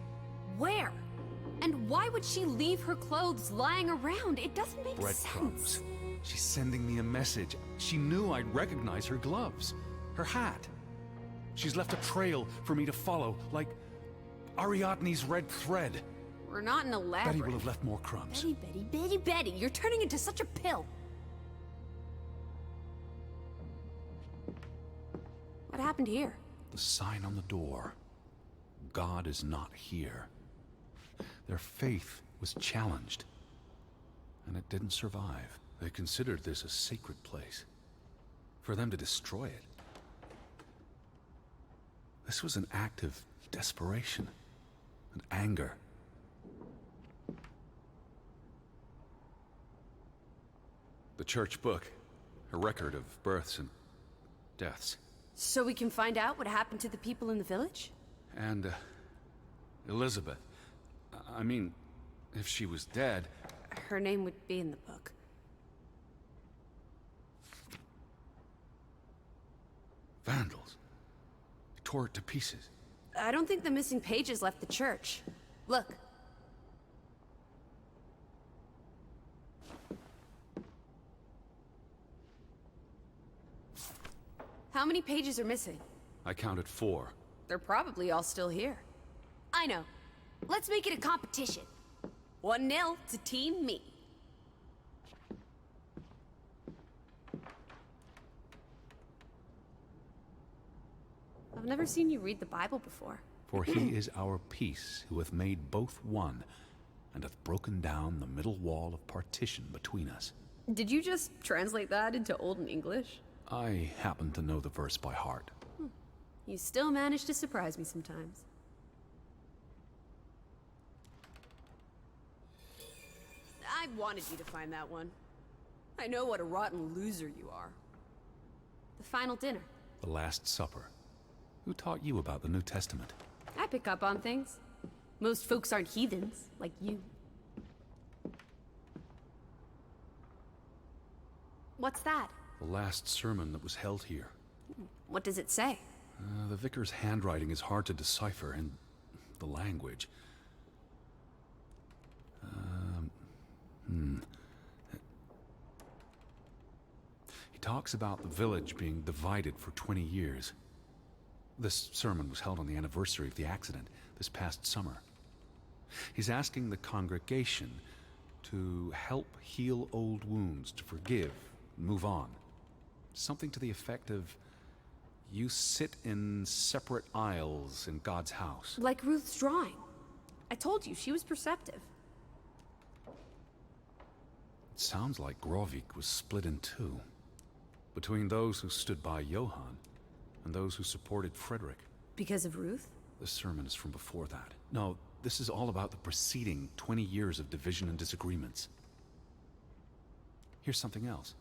Where? And why would she leave her clothes lying around? It doesn't make Breadcrumbs. sense. She's sending me a message. She knew I'd recognize her gloves, her hat. She's left a trail for me to follow, like Ariadne's red thread. We're not in a labyrinth. Betty will have left more crumbs. Betty, you're turning into such a pill. What happened here? The sign on the door. God is not here. Their faith was challenged, and it didn't survive. They considered this a sacred place. For them to destroy it. This was an act of desperation and anger. The church book, a record of births and deaths. So we can find out what happened to the people in the village? And, Elizabeth. I mean, if she was dead... Her name would be in the book. Vandals. They tore it to pieces. I don't think the missing pages left the church. Look. How many pages are missing? I counted 4. They're probably all still here. I know. Let's make it a competition. 1-0 to Team Me. I've never seen you read the Bible before. For he is our peace, who hath made both one, and hath broken down the middle wall of partition between us. Did you just translate that into Olden English? I happen to know the verse by heart. You still manage to surprise me sometimes. I wanted you to find that one. I know what a rotten loser you are. The final dinner. The Last Supper. Who taught you about the New Testament? I pick up on things. Most folks aren't heathens, like you. What's that? The last sermon that was held here. What does it say? The vicar's handwriting is hard to decipher, and the language. He talks about the village being divided for 20 years. This sermon was held on the anniversary of the accident, this past summer. He's asking the congregation to help heal old wounds, to forgive, move on. Something to the effect of, you sit in separate aisles in God's house. Like Ruth's drawing. I told you, she was perceptive. It sounds like Grovik was split in two. Between those who stood by Johann and those who supported Frederick. Because of Ruth? The sermon is from before that. No, this is all about the preceding 20 years of division and disagreements. Here's something else.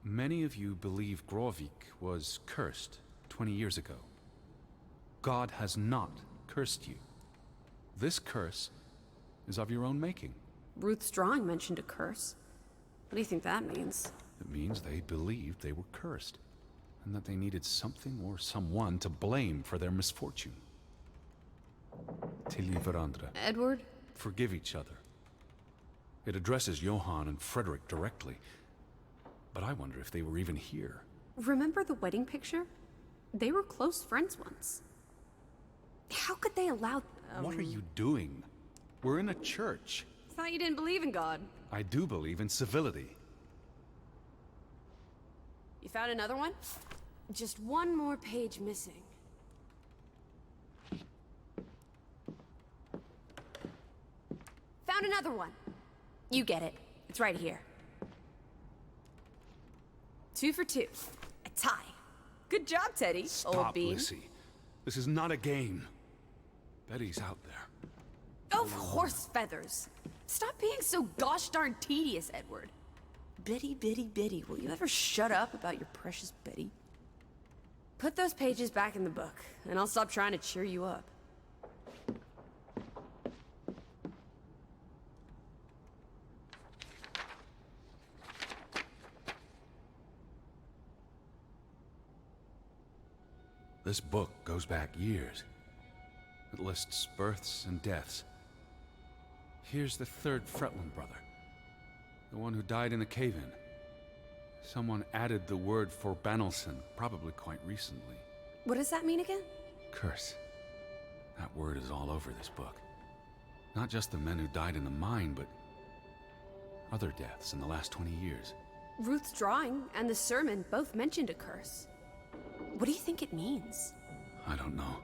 Many of you believe Grovik was cursed 20 years ago. God has not cursed you. This curse is of your own making. Ruth's drawing mentioned a curse. What do you think that means? It means they believed they were cursed, and that they needed something or someone to blame for their misfortune. Tilly Verandra. Edward? Forgive each other. It addresses Johann and Frederick directly, but I wonder if they were even here. Remember the wedding picture? They were close friends once. How could they allow... What are you doing? We're in a church. Thought you didn't believe in God. I do believe in civility. You found another one? Just one more page missing. Found another one. You get it. It's right here. 2 for 2. A tie. Good job, Teddy. Old Stop, bean. Lissy. This is not a game. Betty's out there. Of horse feathers. Stop being so gosh darn tedious, Edward. Betty, Betty, Betty, will you ever shut up about your precious Betty? Put those pages back in the book, and I'll stop trying to cheer you up. This book goes back years. It lists births and deaths. Here's the third Fretland brother. The one who died in a cave-in. Someone added the word for Banelson, probably quite recently. What does that mean again? Curse. That word is all over this book. Not just the men who died in the mine, but other deaths in the last 20 years. Ruth's drawing and the sermon both mentioned a curse. What do you think it means? I don't know.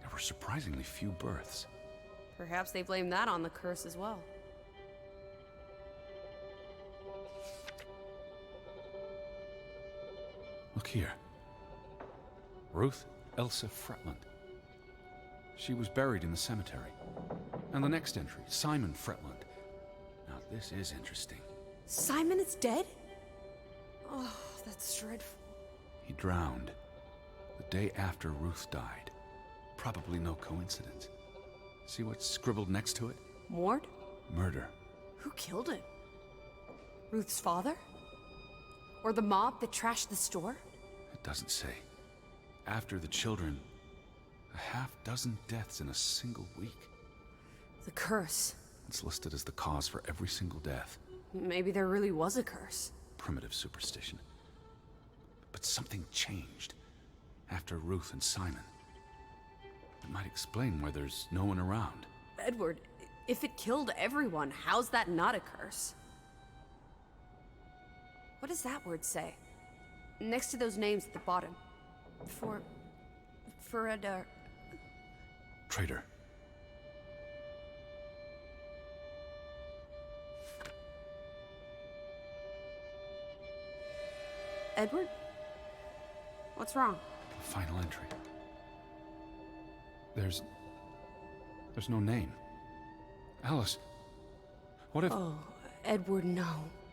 There were surprisingly few births. Perhaps they blame that on the curse as well. Look here. Ruth Elsa Fretland. She was buried in the cemetery. And the next entry, Simon Fretland. Now this is interesting. Simon is dead? Oh, that's dreadful. He drowned the day after Ruth died. Probably no coincidence. See what's scribbled next to it? Mord? Murder. Who killed him? Ruth's father? Or the mob that trashed the store? It doesn't say. After the children, a half-dozen deaths in a single week. The curse. It's listed as the cause for every single death. Maybe there really was a curse. Primitive superstition. But something changed after Ruth and Simon. It might explain why there's no one around. Edward, if it killed everyone, how's that not a curse? What does that word say? Next to those names at the bottom. For Traitor. Edward? What's wrong? Final entry. There's no name. Alice, what if... Oh, Edward, no.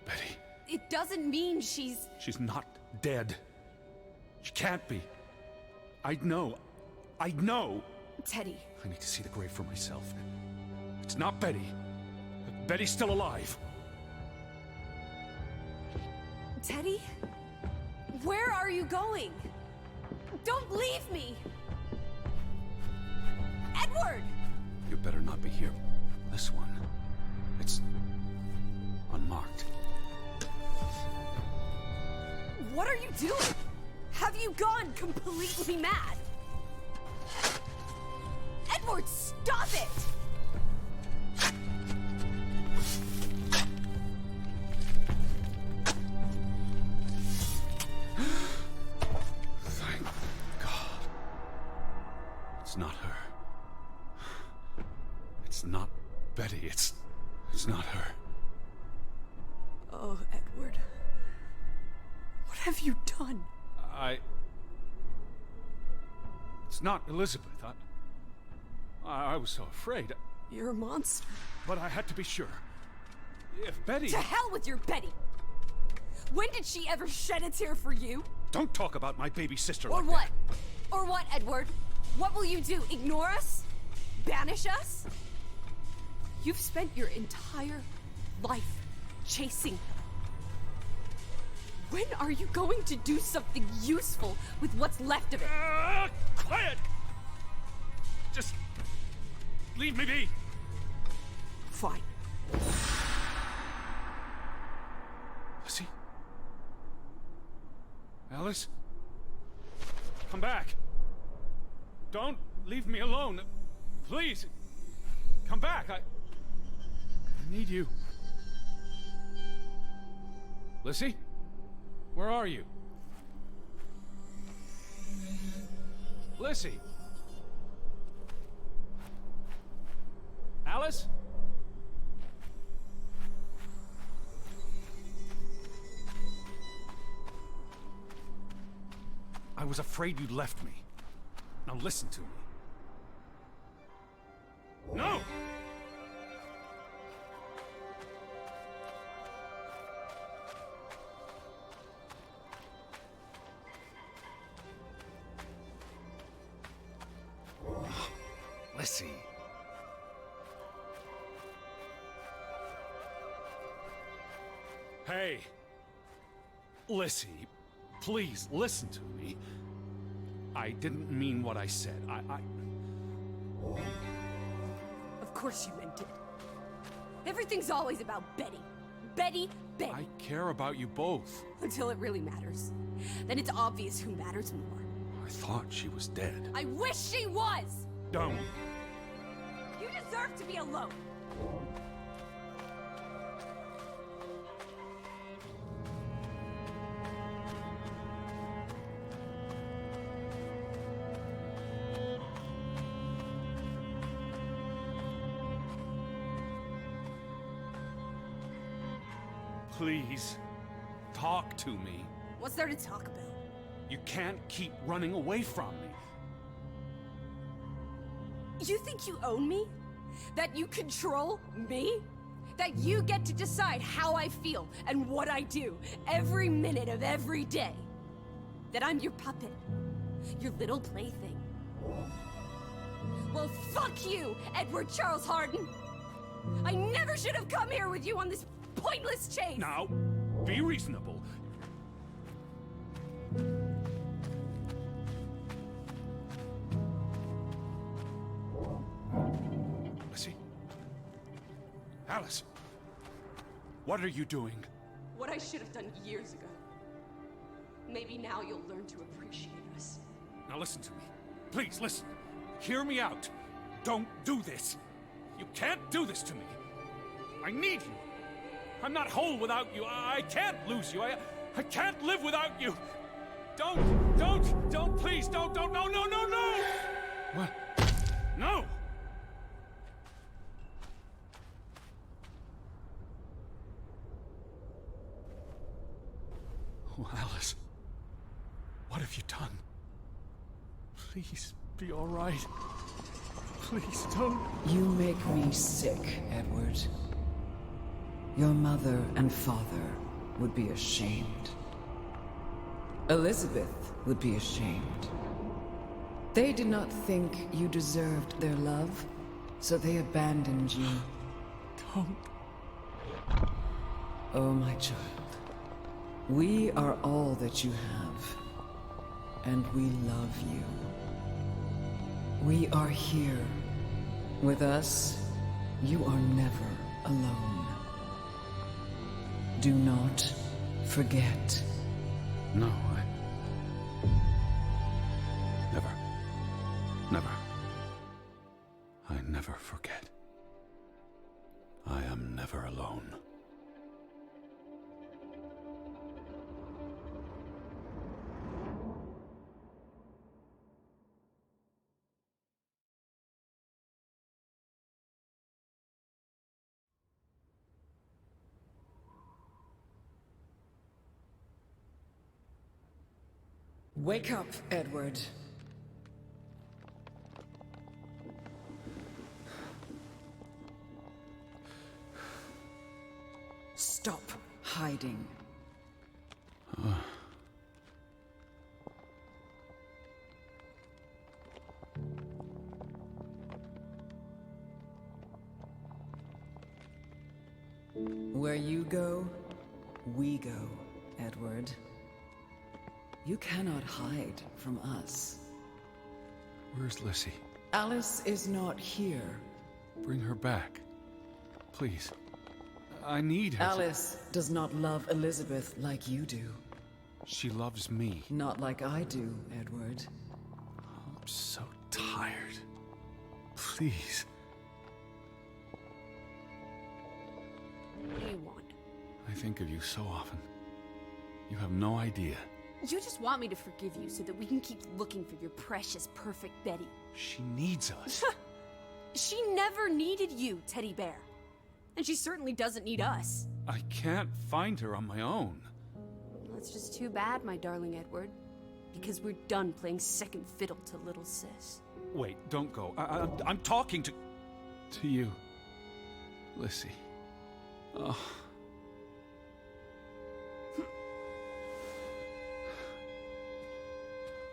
Betty, It doesn't mean she's... she's not dead. She can't be. I'd know. Teddy. I need to see the grave for myself. It's not Betty. Betty's still alive. Teddy? Where are you going? Don't leave me! Edward! You better not be here. This one. It's unmarked. What are you doing? Have you gone completely mad? Edward, stop it! Thank God. It's not her. It's not Betty. It's not her. Oh, Edward. What have you done? It's not Elizabeth. I was so afraid. You're a monster. But I had to be sure. If Betty... To hell with your Betty! When did she ever shed a tear for you? Don't talk about my baby sister Or like what? that. Or what, Edward? What will you do? Ignore us? Banish us? You've spent your entire life chasing her. When are you going to do something useful with what's left of it? Quiet! Just leave me be. Fine. Lizzie? Alice? Come back. Don't leave me alone. Please. Come back. I need you. Lizzie? Where are you? Lizzie? Alice? I was afraid you'd left me. Now listen to me. No! Lizzie. Hey. Lizzie, please listen to me. I didn't mean what I said. Of course you meant it. Everything's always about Betty. Betty, Betty. I care about you both. Until it really matters. Then it's obvious who matters more. I thought she was dead. I wish she was! Don't. You deserve to be alone. Please, talk to me. What's there to talk about? You can't keep running away from me. You think you own me? That you control me? That you get to decide how I feel and what I do every minute of every day? That I'm your puppet? Your little plaything? Well, fuck you, Edward Charles Harden! I never should have come here with you on this pointless chase! Now, be reasonable. Lizzie? Alice? What are you doing? What I should have done years ago. Maybe now you'll learn to appreciate us. Now listen to me. Please, listen. Hear me out. Don't do this. You can't do this to me. I need you. I'm not whole without you. I can't lose you. I can't live without you. Don't, please, don't, no. What? No! Oh, Alice. What have you done? Please, be all right. Please, don't. You make me sick, Edward. Your mother and father would be ashamed. Elizabeth would be ashamed. They did not think you deserved their love, so they abandoned you. Don't. Oh, my child. We are all that you have, and we love you. We are here. With us, you are never alone. Do not forget. No, Never. I never forget. I am never alone. Wake up, Edward. Stop hiding. Where you go, we go, Edward. You cannot hide from us. Where's Lizzie? Alice is not here. Bring her back. Please. I need her. Alice does not love Elizabeth like you do. She loves me. Not like I do, Edward. I'm so tired. Please. What do you want? I think of you so often. You have no idea. You just want me to forgive you so that we can keep looking for your precious, perfect Betty. She needs us. She never needed you, Teddy Bear. And she certainly doesn't need us. I can't find her on my own. That's just too bad, my darling Edward. Because we're done playing second fiddle to little sis. Wait, don't go. I'm talking to you. Lizzie. Oh.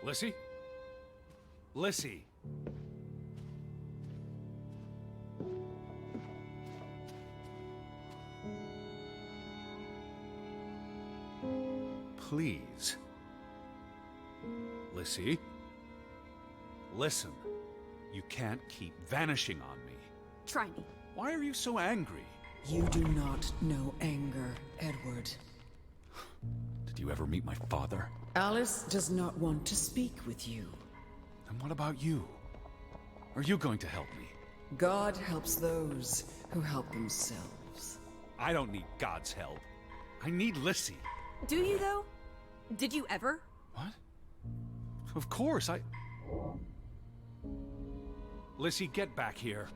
Lizzie? Lizzie! Please. Lizzie? Listen, you can't keep vanishing on me. Try me. Why are you so angry? You do not know anger, Edward. Did you ever meet my father? Alice does not want to speak with you. And what about you? Are you going to help me? God helps those who help themselves. I don't need God's help. I need Lissy. Do you, though? Did you ever? What? Of course, Lissy, get back here.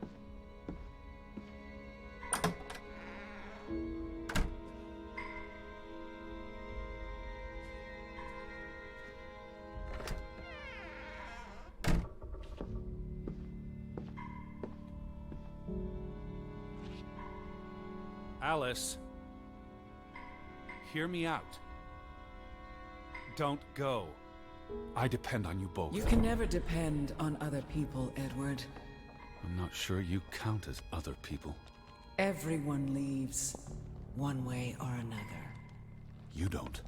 Alice, hear me out. Don't go. I depend on you both. You can never depend on other people, Edward. I'm not sure you count as other people. Everyone leaves, one way or another. You don't.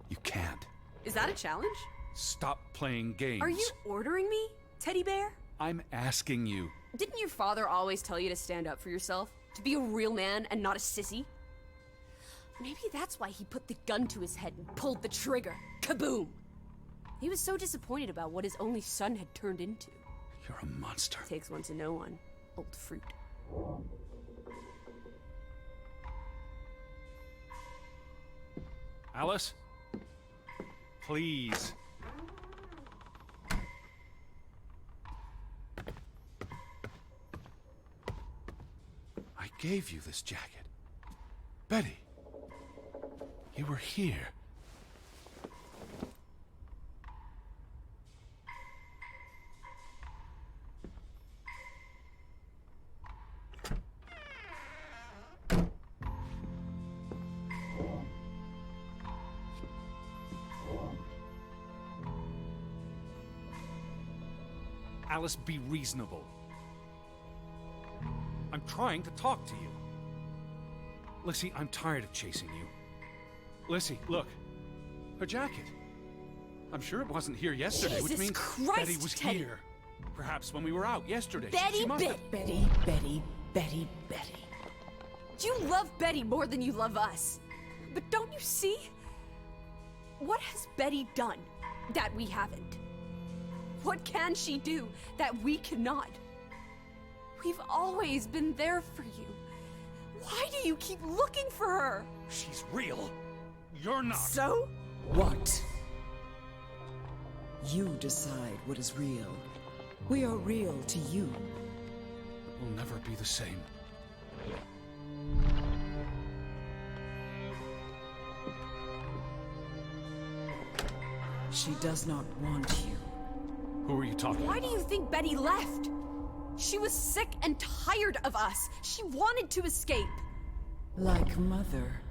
You can't. Is that a challenge? Stop playing games. Are you ordering me, teddy bear? I'm asking you. Didn't your father always tell you to stand up for yourself? To be a real man and not a sissy? Maybe that's why he put the gun to his head and pulled the trigger. Kaboom! He was so disappointed about what his only son had turned into. You're a monster. Takes one to know one. Old fruit. Alice? Please. I gave you this jacket. Betty, you were here. Alice, be reasonable. I'm trying to talk to you. Lissy, I'm tired of chasing you. Lissy, look. Her jacket. I'm sure it wasn't here yesterday, which Jesus means Christ, Betty was Teddy. here. Perhaps when we were out yesterday. Betty She must Bit. have- Betty. You love Betty more than you love us. But don't you see? What has Betty done that we haven't? What can she do that we cannot? We've always been there for you. Why do you keep looking for her? She's real. You're not. So? What? You decide what is real. We are real to you. We'll never be the same. She does not want you. Who are you talking Why about? do you think Betty left? She was sick and tired of us. She wanted to escape. Like Mother.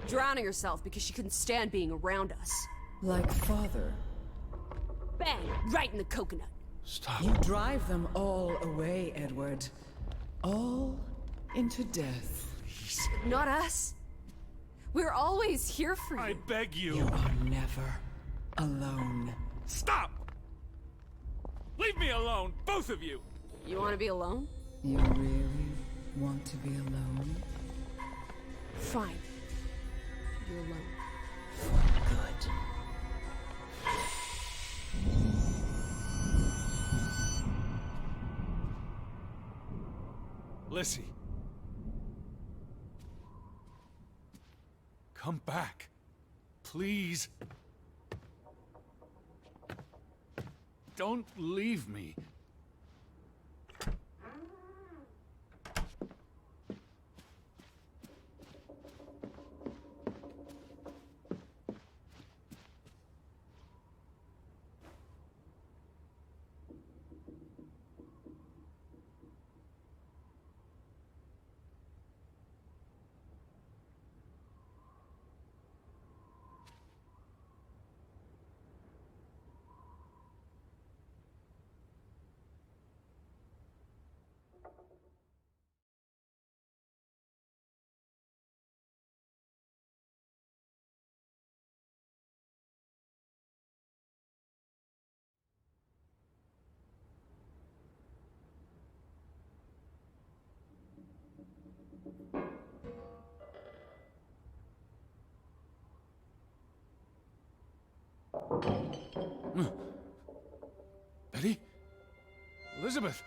Drowning herself because she couldn't stand being around us. Like Father. Bang! Right in the coconut. Stop. You drive them all away, Edward. All into death. Not us. We're always here for I you. beg you. You are never alone. Stop! Leave me alone, both of you! You want to be alone? You really want to be alone? Fine. You're alone. Good. Lissy. Come back. Please. Don't leave me. Betty? Elizabeth?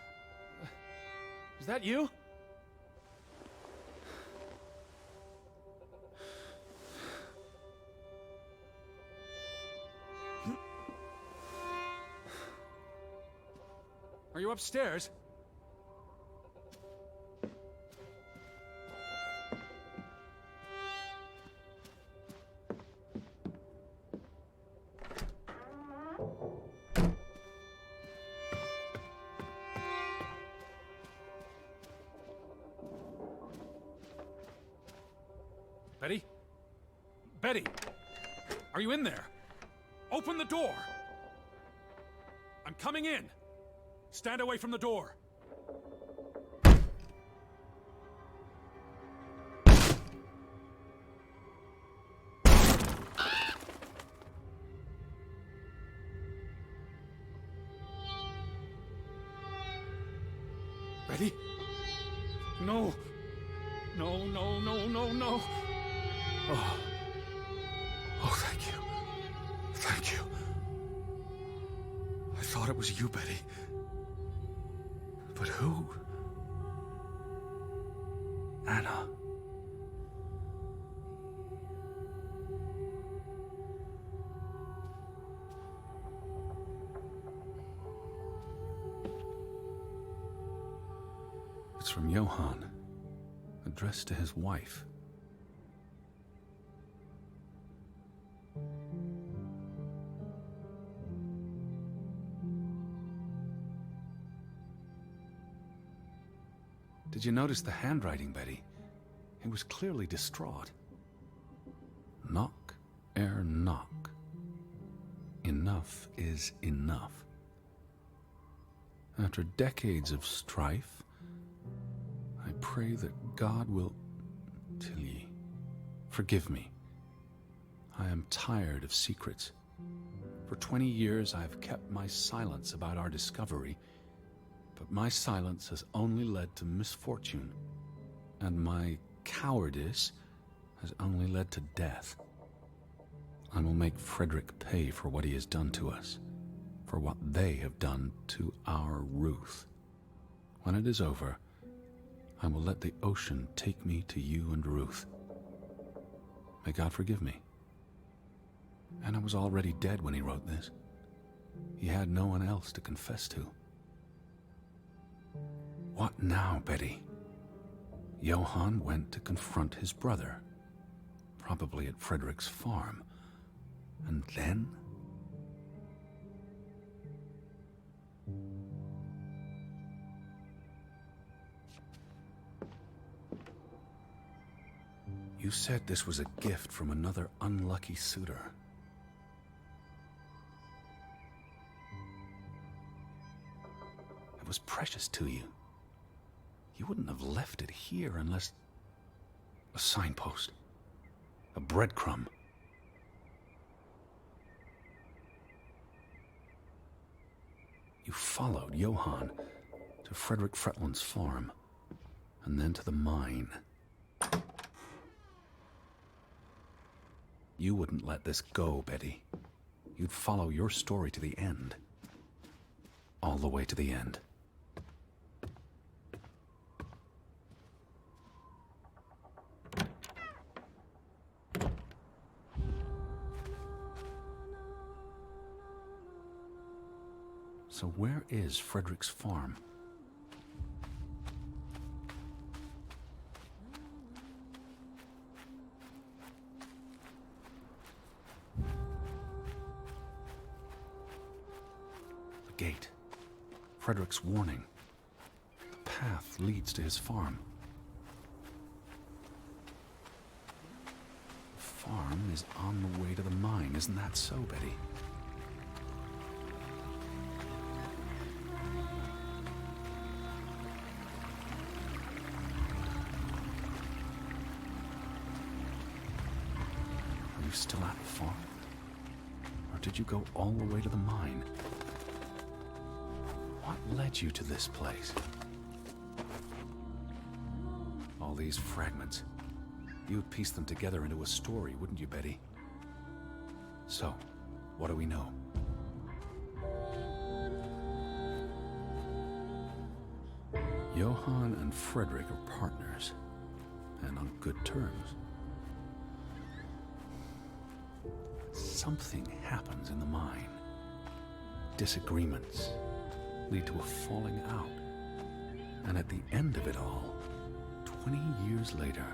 Is that you? Are you upstairs? Betty? Betty! Are you in there? Open the door! I'm coming in! Stand away from the door! Betty? No! No, no, no, no, no! Oh. Oh, thank you. Thank you. I thought it was you, Betty. But who? Anna. It's from Johann, addressed to his wife. Did you notice the handwriting, Betty? He was clearly distraught. Knock ere knock. Enough is enough. After decades of strife, I pray that God will... Tilly, forgive me. I am tired of secrets. For 20 years I've kept my silence about our discovery, but my silence has only led to misfortune, and my cowardice has only led to death. I will make Frederick pay for what he has done to us, for what they have done to our Ruth. When it is over, I will let the ocean take me to you and Ruth. May God forgive me. Anna was already dead when he wrote this. He had no one else to confess to. What now, Betty? Johann went to confront his brother, probably at Frederick's farm. And then? You said this was a gift from another unlucky suitor. It was precious to you. You wouldn't have left it here unless... a signpost. A breadcrumb. You followed Johann to Frederick Fretland's farm, and then to the mine. You wouldn't let this go, Betty. You'd follow your story to the end. All the way to the end. So where is Frederick's farm? The gate. Frederick's warning. The path leads to his farm. The farm is on the way to the mine, isn't that so, Betty? Still at the farm? Or did you go all the way to the mine? What led you to this place? All these fragments. You would piece them together into a story, wouldn't you, Betty? So, what do we know? Johann and Frederick are partners, and on good terms. Something happens in the mine. Disagreements lead to a falling out. And at the end of it all, 20 years later,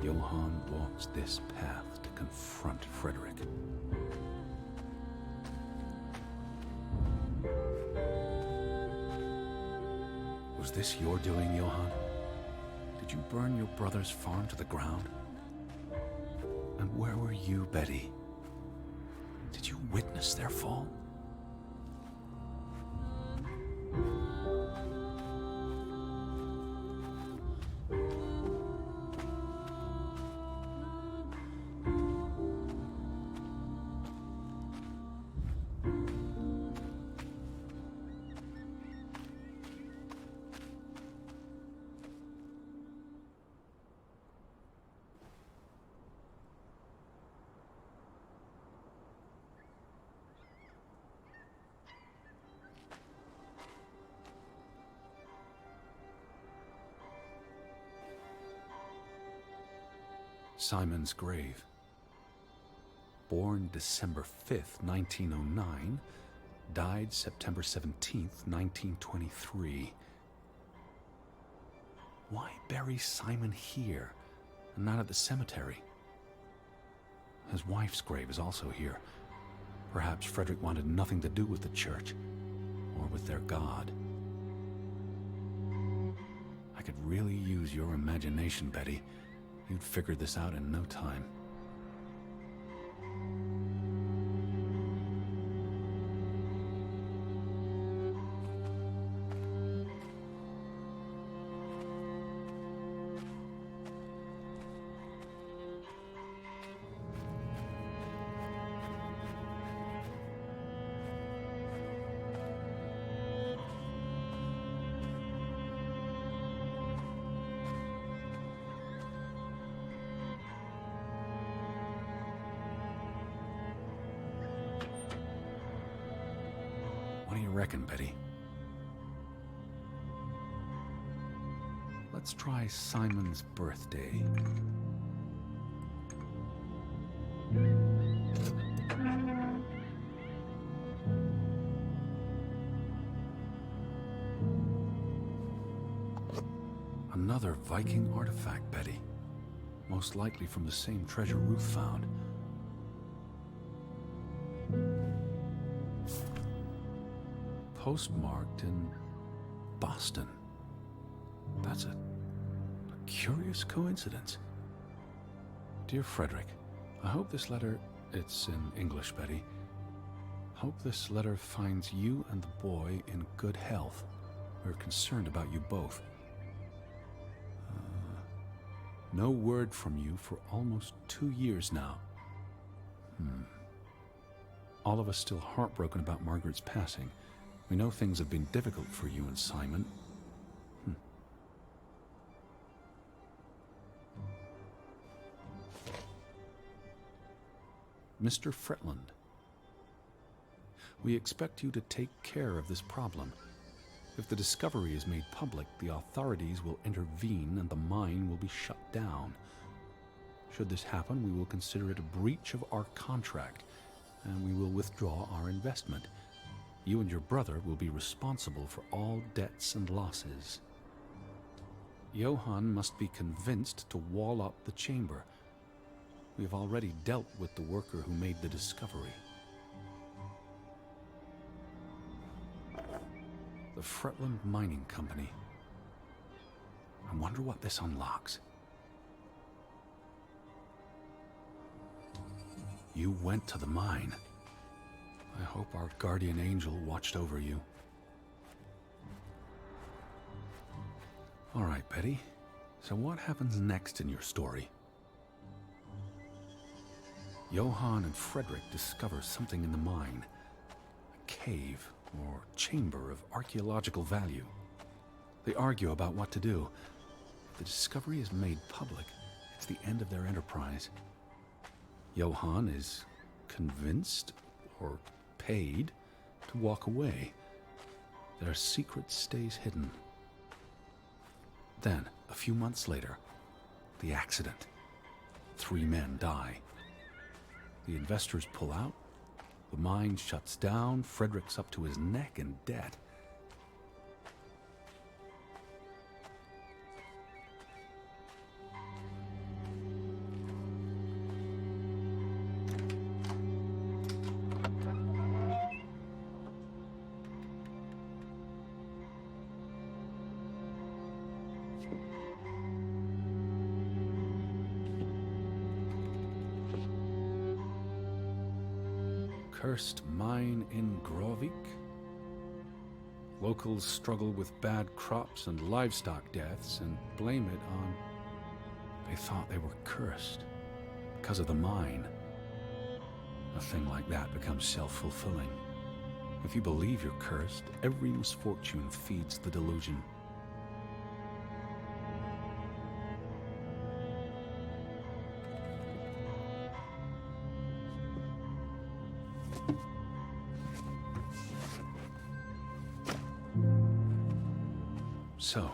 Johann walks this path to confront Frederick. Was this your doing, Johann? Did you burn your brother's farm to the ground? And where were you, Betty? Did you witness their fall? Simon's grave. Born December 5th, 1909, died September 17th, 1923. Why bury Simon here and not at the cemetery? His wife's grave is also here. Perhaps Frederick wanted nothing to do with the church or with their God. I could really use your imagination, Betty. You'd figure this out in no time. What do you reckon, Betty? Let's try Simon's birthday. Another Viking artifact, Betty. Most likely from the same treasure Ruth found. Postmarked in Boston. That's a curious coincidence. Dear Frederick, I hope this letter, it's in English, Betty. Hope this letter finds you and the boy in good health. We're concerned about you both. No word from you for almost 2 years now. All of us still heartbroken about Margaret's passing. We know things have been difficult for you and Simon. Mr. Fretland, we expect you to take care of this problem. If the discovery is made public, the authorities will intervene and the mine will be shut down. Should this happen, we will consider it a breach of our contract, and we will withdraw our investment. You and your brother will be responsible for all debts and losses. Johann must be convinced to wall up the chamber. We have already dealt with the worker who made the discovery. The Fretland Mining Company. I wonder what this unlocks. You went to the mine. I hope our guardian angel watched over you. All right, Betty. So what happens next in your story? Johann and Frederick discover something in the mine. A cave or chamber of archaeological value. They argue about what to do. If the discovery is made public, it's the end of their enterprise. Johann is convinced or paid to walk away. Their secret stays hidden, Then, a few months later, the accident. 3 men die. The investors pull out. The mine shuts down. Frederick's up to his neck in debt. Cursed mine in Grovik. Locals struggle with bad crops and livestock deaths and blame it on... They thought they were cursed because of the mine. A thing like that becomes self-fulfilling. If you believe you're cursed, every misfortune feeds the delusion. So,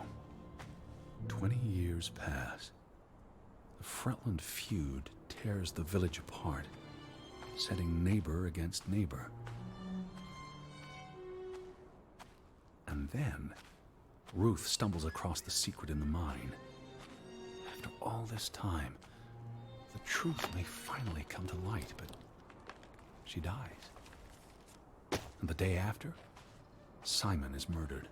20 years pass. The Fretland feud tears the village apart, setting neighbor against neighbor. And then, Ruth stumbles across the secret in the mine. After all this time, the truth may finally come to light, but she dies. And the day after, Simon is murdered.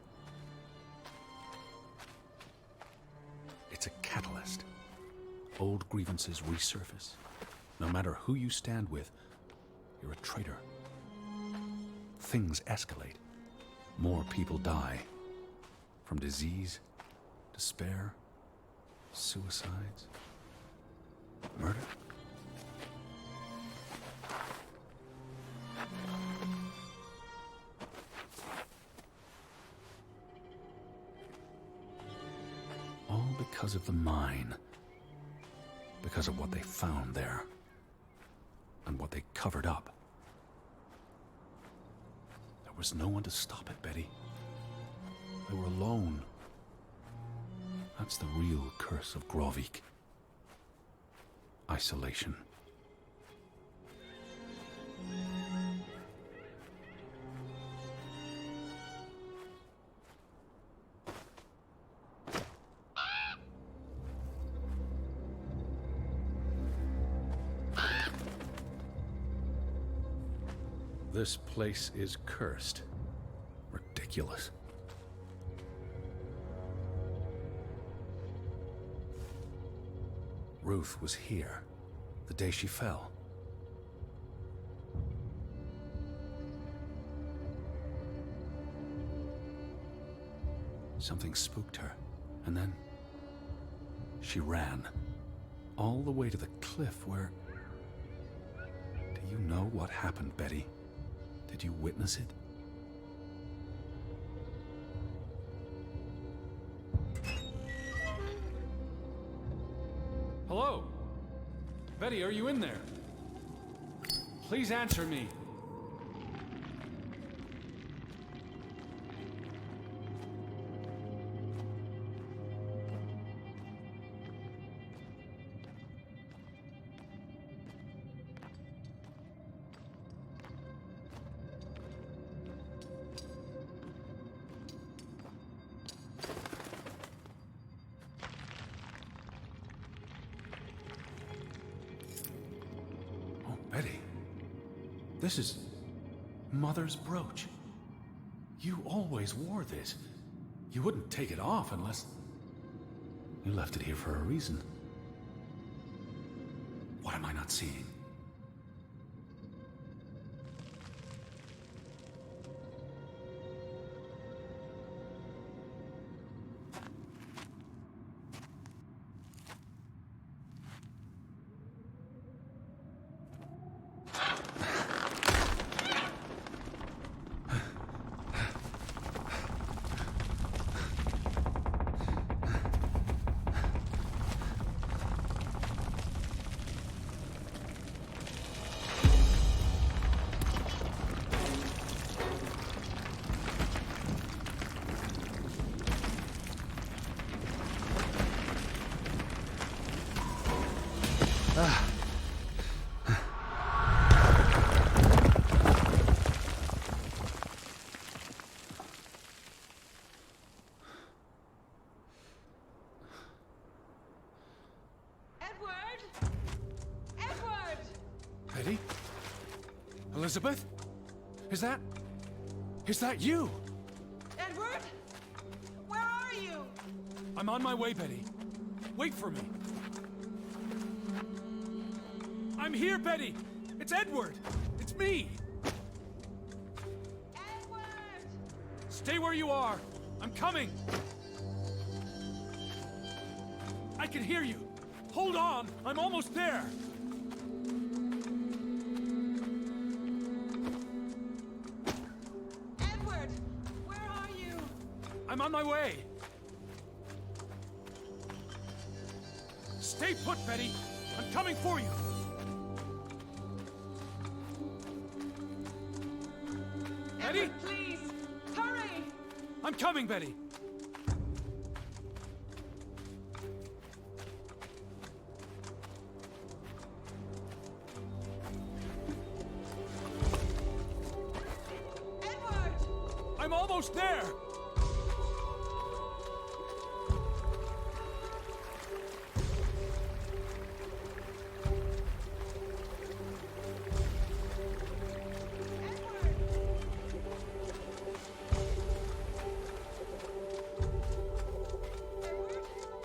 It's a catalyst. Old grievances resurface. No matter who you stand with, you're a traitor. Things escalate. More people die. From disease, despair, suicides, murder. All because of the mine. Because of what they found there. And what they covered up. There was no one to stop it, Betty. They were alone. That's the real curse of Grovik. Isolation. This place is cursed. Ridiculous. Ruth was here, the day she fell. Something spooked her, and then she ran, all the way to the cliff where... Do you know what happened, Betty? Did you witness it? Hello? Betty, are you in there? Please answer me. Betty, this is Mother's brooch. You always wore this. You wouldn't take it off unless... You left it here for a reason. What am I not seeing? Elizabeth? Is that you? Edward? Where are you? I'm on my way, Betty. Wait for me. I'm here, Betty! It's Edward! It's me! Edward! Stay where you are! I'm coming! I can hear you! Hold on! I'm almost there! Edward! Where are you? I'm on my way! Stay put, Betty! I'm coming for you! Betty? Edward, please! Hurry! I'm coming, Betty! Edward! I'm almost there!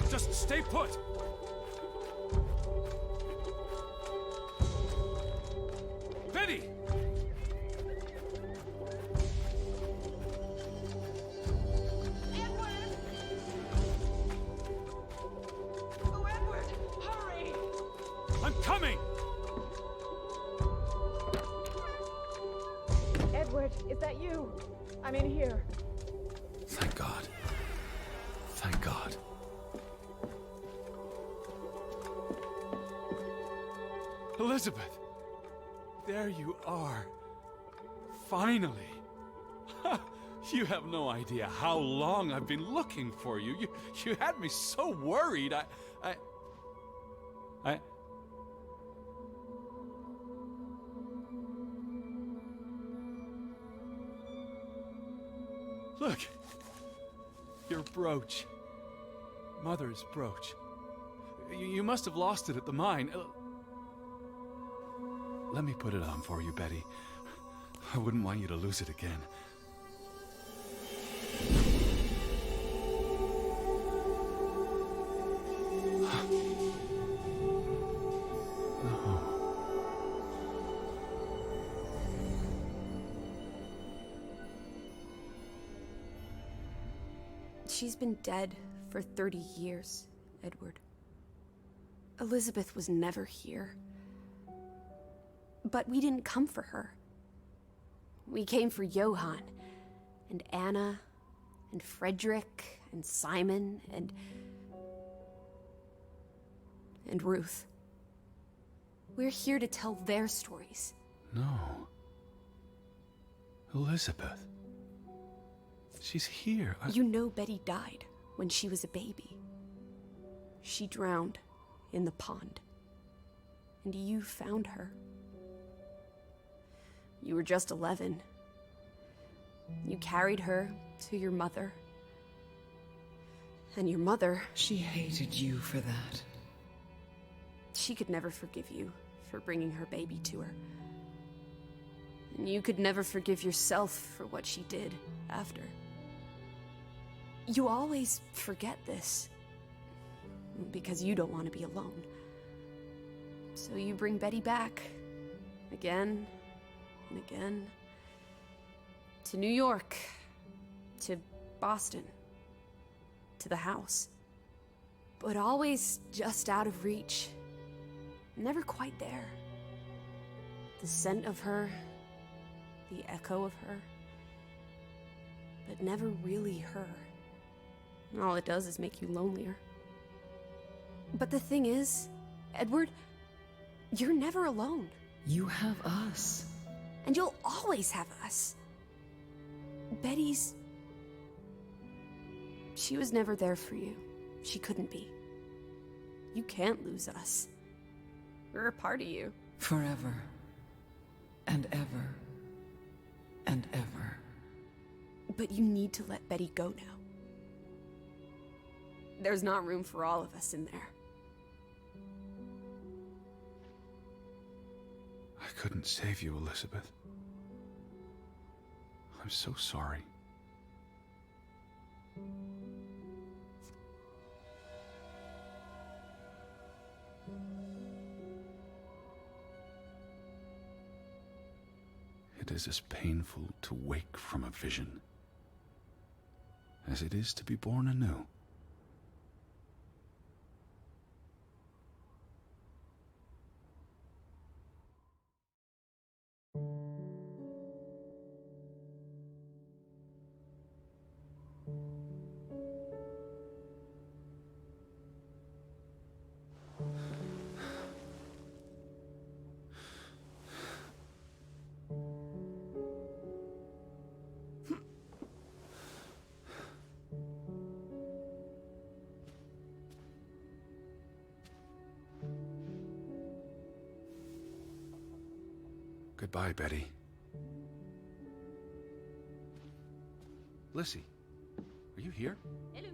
Just stay put! Betty! Edward! Oh, Edward! Hurry! I'm coming! Edward, is that you? I'm in here. Thank God. Thank God. Elizabeth! There you are. Finally. You have no idea how long I've been looking for you. You had me so worried. I... Look. Your brooch. Mother's brooch. You must have lost it at the mine. Let me put it on for you, Betty. I wouldn't want you to lose it again. She's been dead for 30 years, Edward. Elizabeth was never here. But we didn't come for her. We came for Johann, and Anna, and Frederick, and Simon, and Ruth. We're here to tell their stories. No. Elizabeth. She's here. You know Betty died when she was a baby. She drowned in the pond. And you found her. You were just 11. You carried her to your mother. And your mother... She hated you for that. She could never forgive you for bringing her baby to her. And you could never forgive yourself for what she did after. You always forget this. Because you don't want to be alone. So you bring Betty back. Again and again. To New York. To Boston. To the house. But always just out of reach. Never quite there. The scent of her. The echo of her. But never really her. All it does is make you lonelier. But the thing is, Edward, you're never alone. You have us. And you'll always have us. Betty's... She was never there for you. She couldn't be. You can't lose us. We're a part of you. Forever. And ever. And ever. But you need to let Betty go now. There's not room for all of us in there. I couldn't save you, Elizabeth. I'm so sorry. It is as painful to wake from a vision as it is to be born anew. Goodbye, Betty. Lissy, are you here? Hello.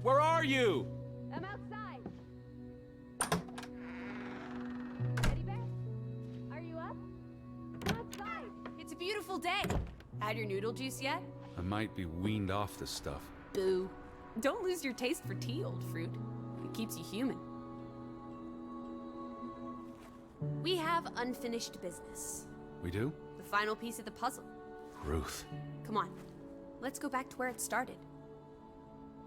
Where are you? I'm outside. Teddy bear? Are you up? Come outside. It's a beautiful day. Had your noodle juice yet? I might be weaned off this stuff. Boo. Don't lose your taste for tea, old fruit. It keeps you human. We have unfinished business. We do? The final piece of the puzzle. Ruth. Come on. Let's go back to where it started.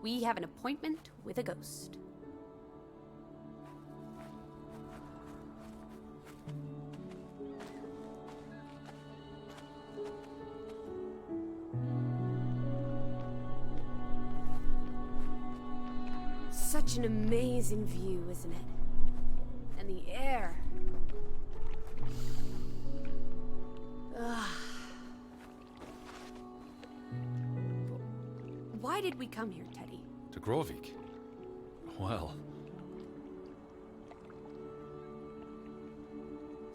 We have an appointment with a ghost. Such an amazing view, isn't it? And the air. Ugh. Why did we come here, Teddy? To Grovik? Well...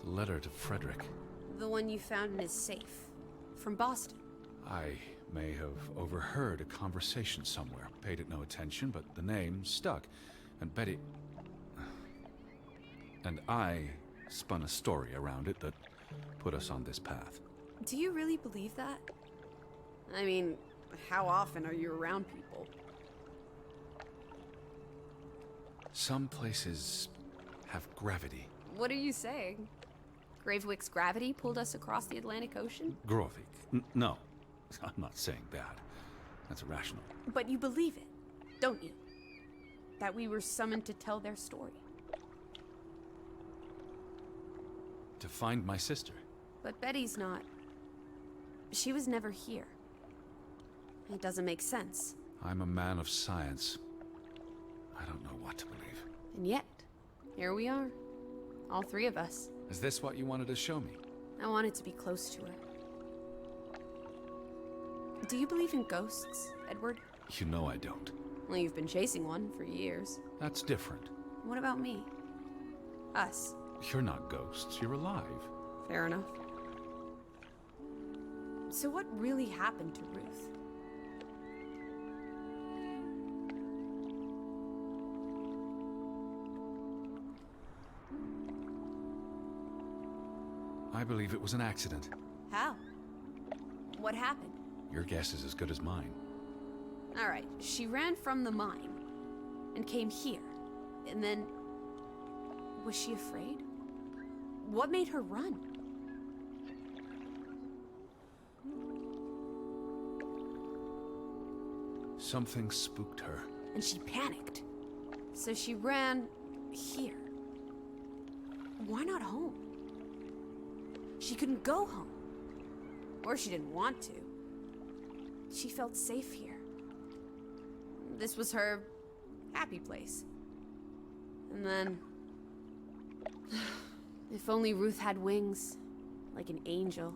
the letter to Frederick. The one you found in his safe. From Boston. I may have overheard a conversation somewhere. Paid it no attention, but the name stuck. And Betty... and I spun a story around it that put us on this path. Do you really believe that? I mean, how often are you around people? Some places have gravity. What are you saying? Gravewick's gravity pulled us across the Atlantic Ocean? Grovik. No, I'm not saying that. That's irrational. But you believe it, don't you? That we were summoned to tell their story. To find my sister. But Betty's not. She was never here. It doesn't make sense. I'm a man of science. I don't know what to believe. And yet, here we are. All three of us. Is this what you wanted to show me? I wanted to be close to her. Do you believe in ghosts, Edward? You know I don't. Well, you've been chasing one for years. That's different. What about me? Us. You're not ghosts, you're alive. Fair enough. So what really happened to Ruth? I believe it was an accident. How? What happened? Your guess is as good as mine. All right, she ran from the mine and came here. And then... was she afraid? What made her run? Something spooked her. And she panicked. So she ran here. Why not home? She couldn't go home. Or she didn't want to. She felt safe here. This was her happy place. And then... if only Ruth had wings, like an angel,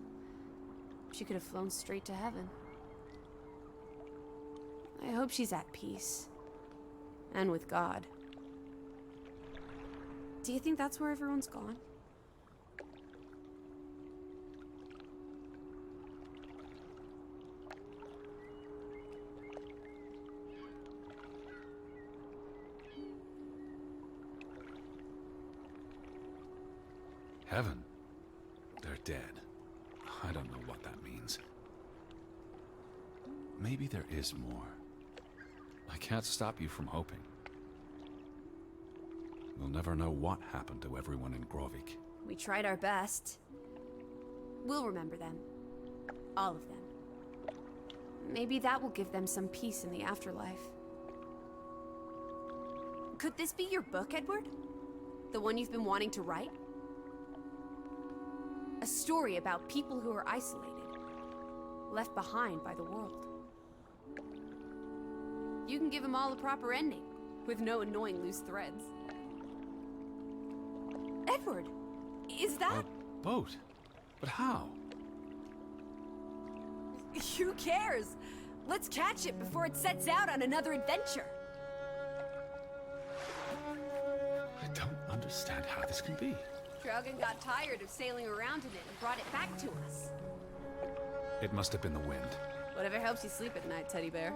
she could have flown straight to heaven. I hope she's at peace. And with God. Do you think that's where everyone's gone? Heaven? They're dead. I don't know what that means. Maybe there is more. I can't stop you from hoping. We'll never know what happened to everyone in Grovik. We tried our best. We'll remember them. All of them. Maybe that will give them some peace in the afterlife. Could this be your book, Edward? The one you've been wanting to write? A story about people who are isolated, left behind by the world. You can give them all a proper ending, with no annoying loose threads. Edward, is that... A boat? But how? Who cares? Let's catch it before it sets out on another adventure. I don't understand how this can be. Draugen got tired of sailing around in it and brought it back to us. It must have been the wind. Whatever helps you sleep at night, teddy bear.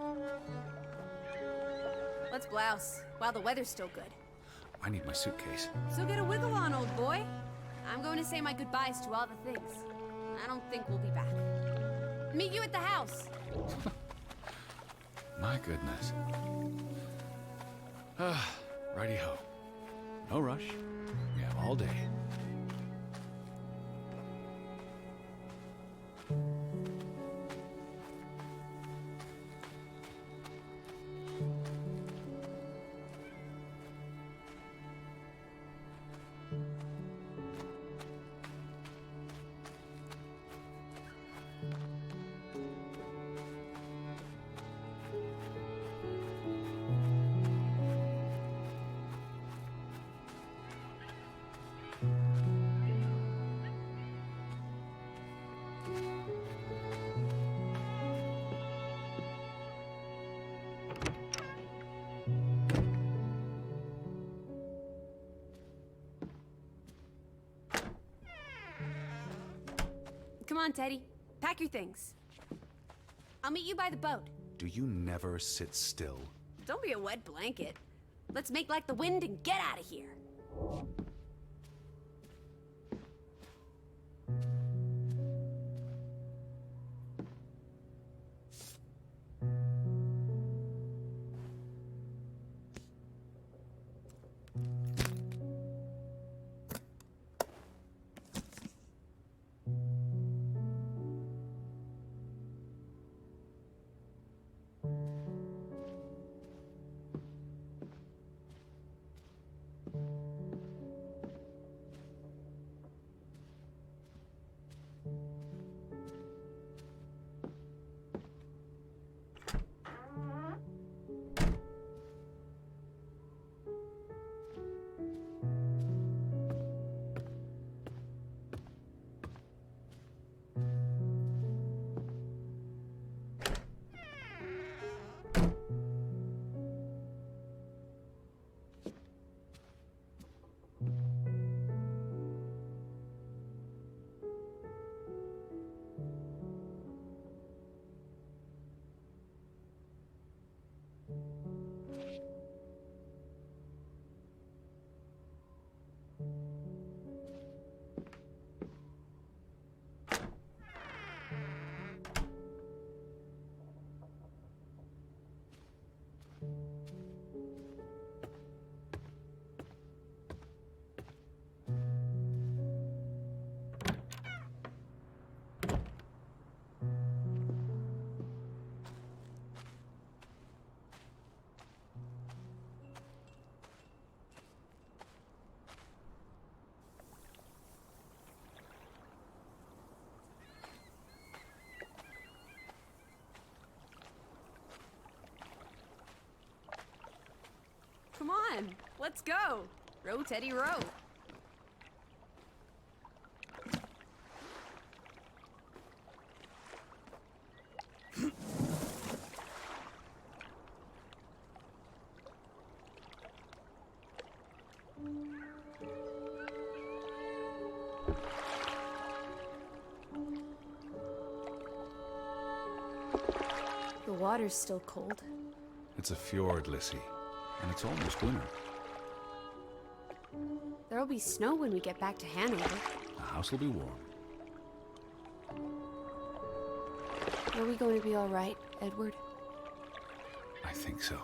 Let's blouse, while the weather's still good. I need my suitcase. So get a wiggle on, old boy. I'm going to say my goodbyes to all the things. I don't think we'll be back. Meet you at the house. My goodness. Righty-ho. No rush. We have all day. Come on, Teddy. Pack your things. I'll meet you by the boat. Do you never sit still? Don't be a wet blanket. Let's make like the wind and get out of here. Come on, let's go. Row, Teddy, row. The water's still cold. It's a fjord, Lissy. And it's almost winter. There'll be snow when we get back to Hanover. house will be warm. Are we going to be all right, Edward? I think so.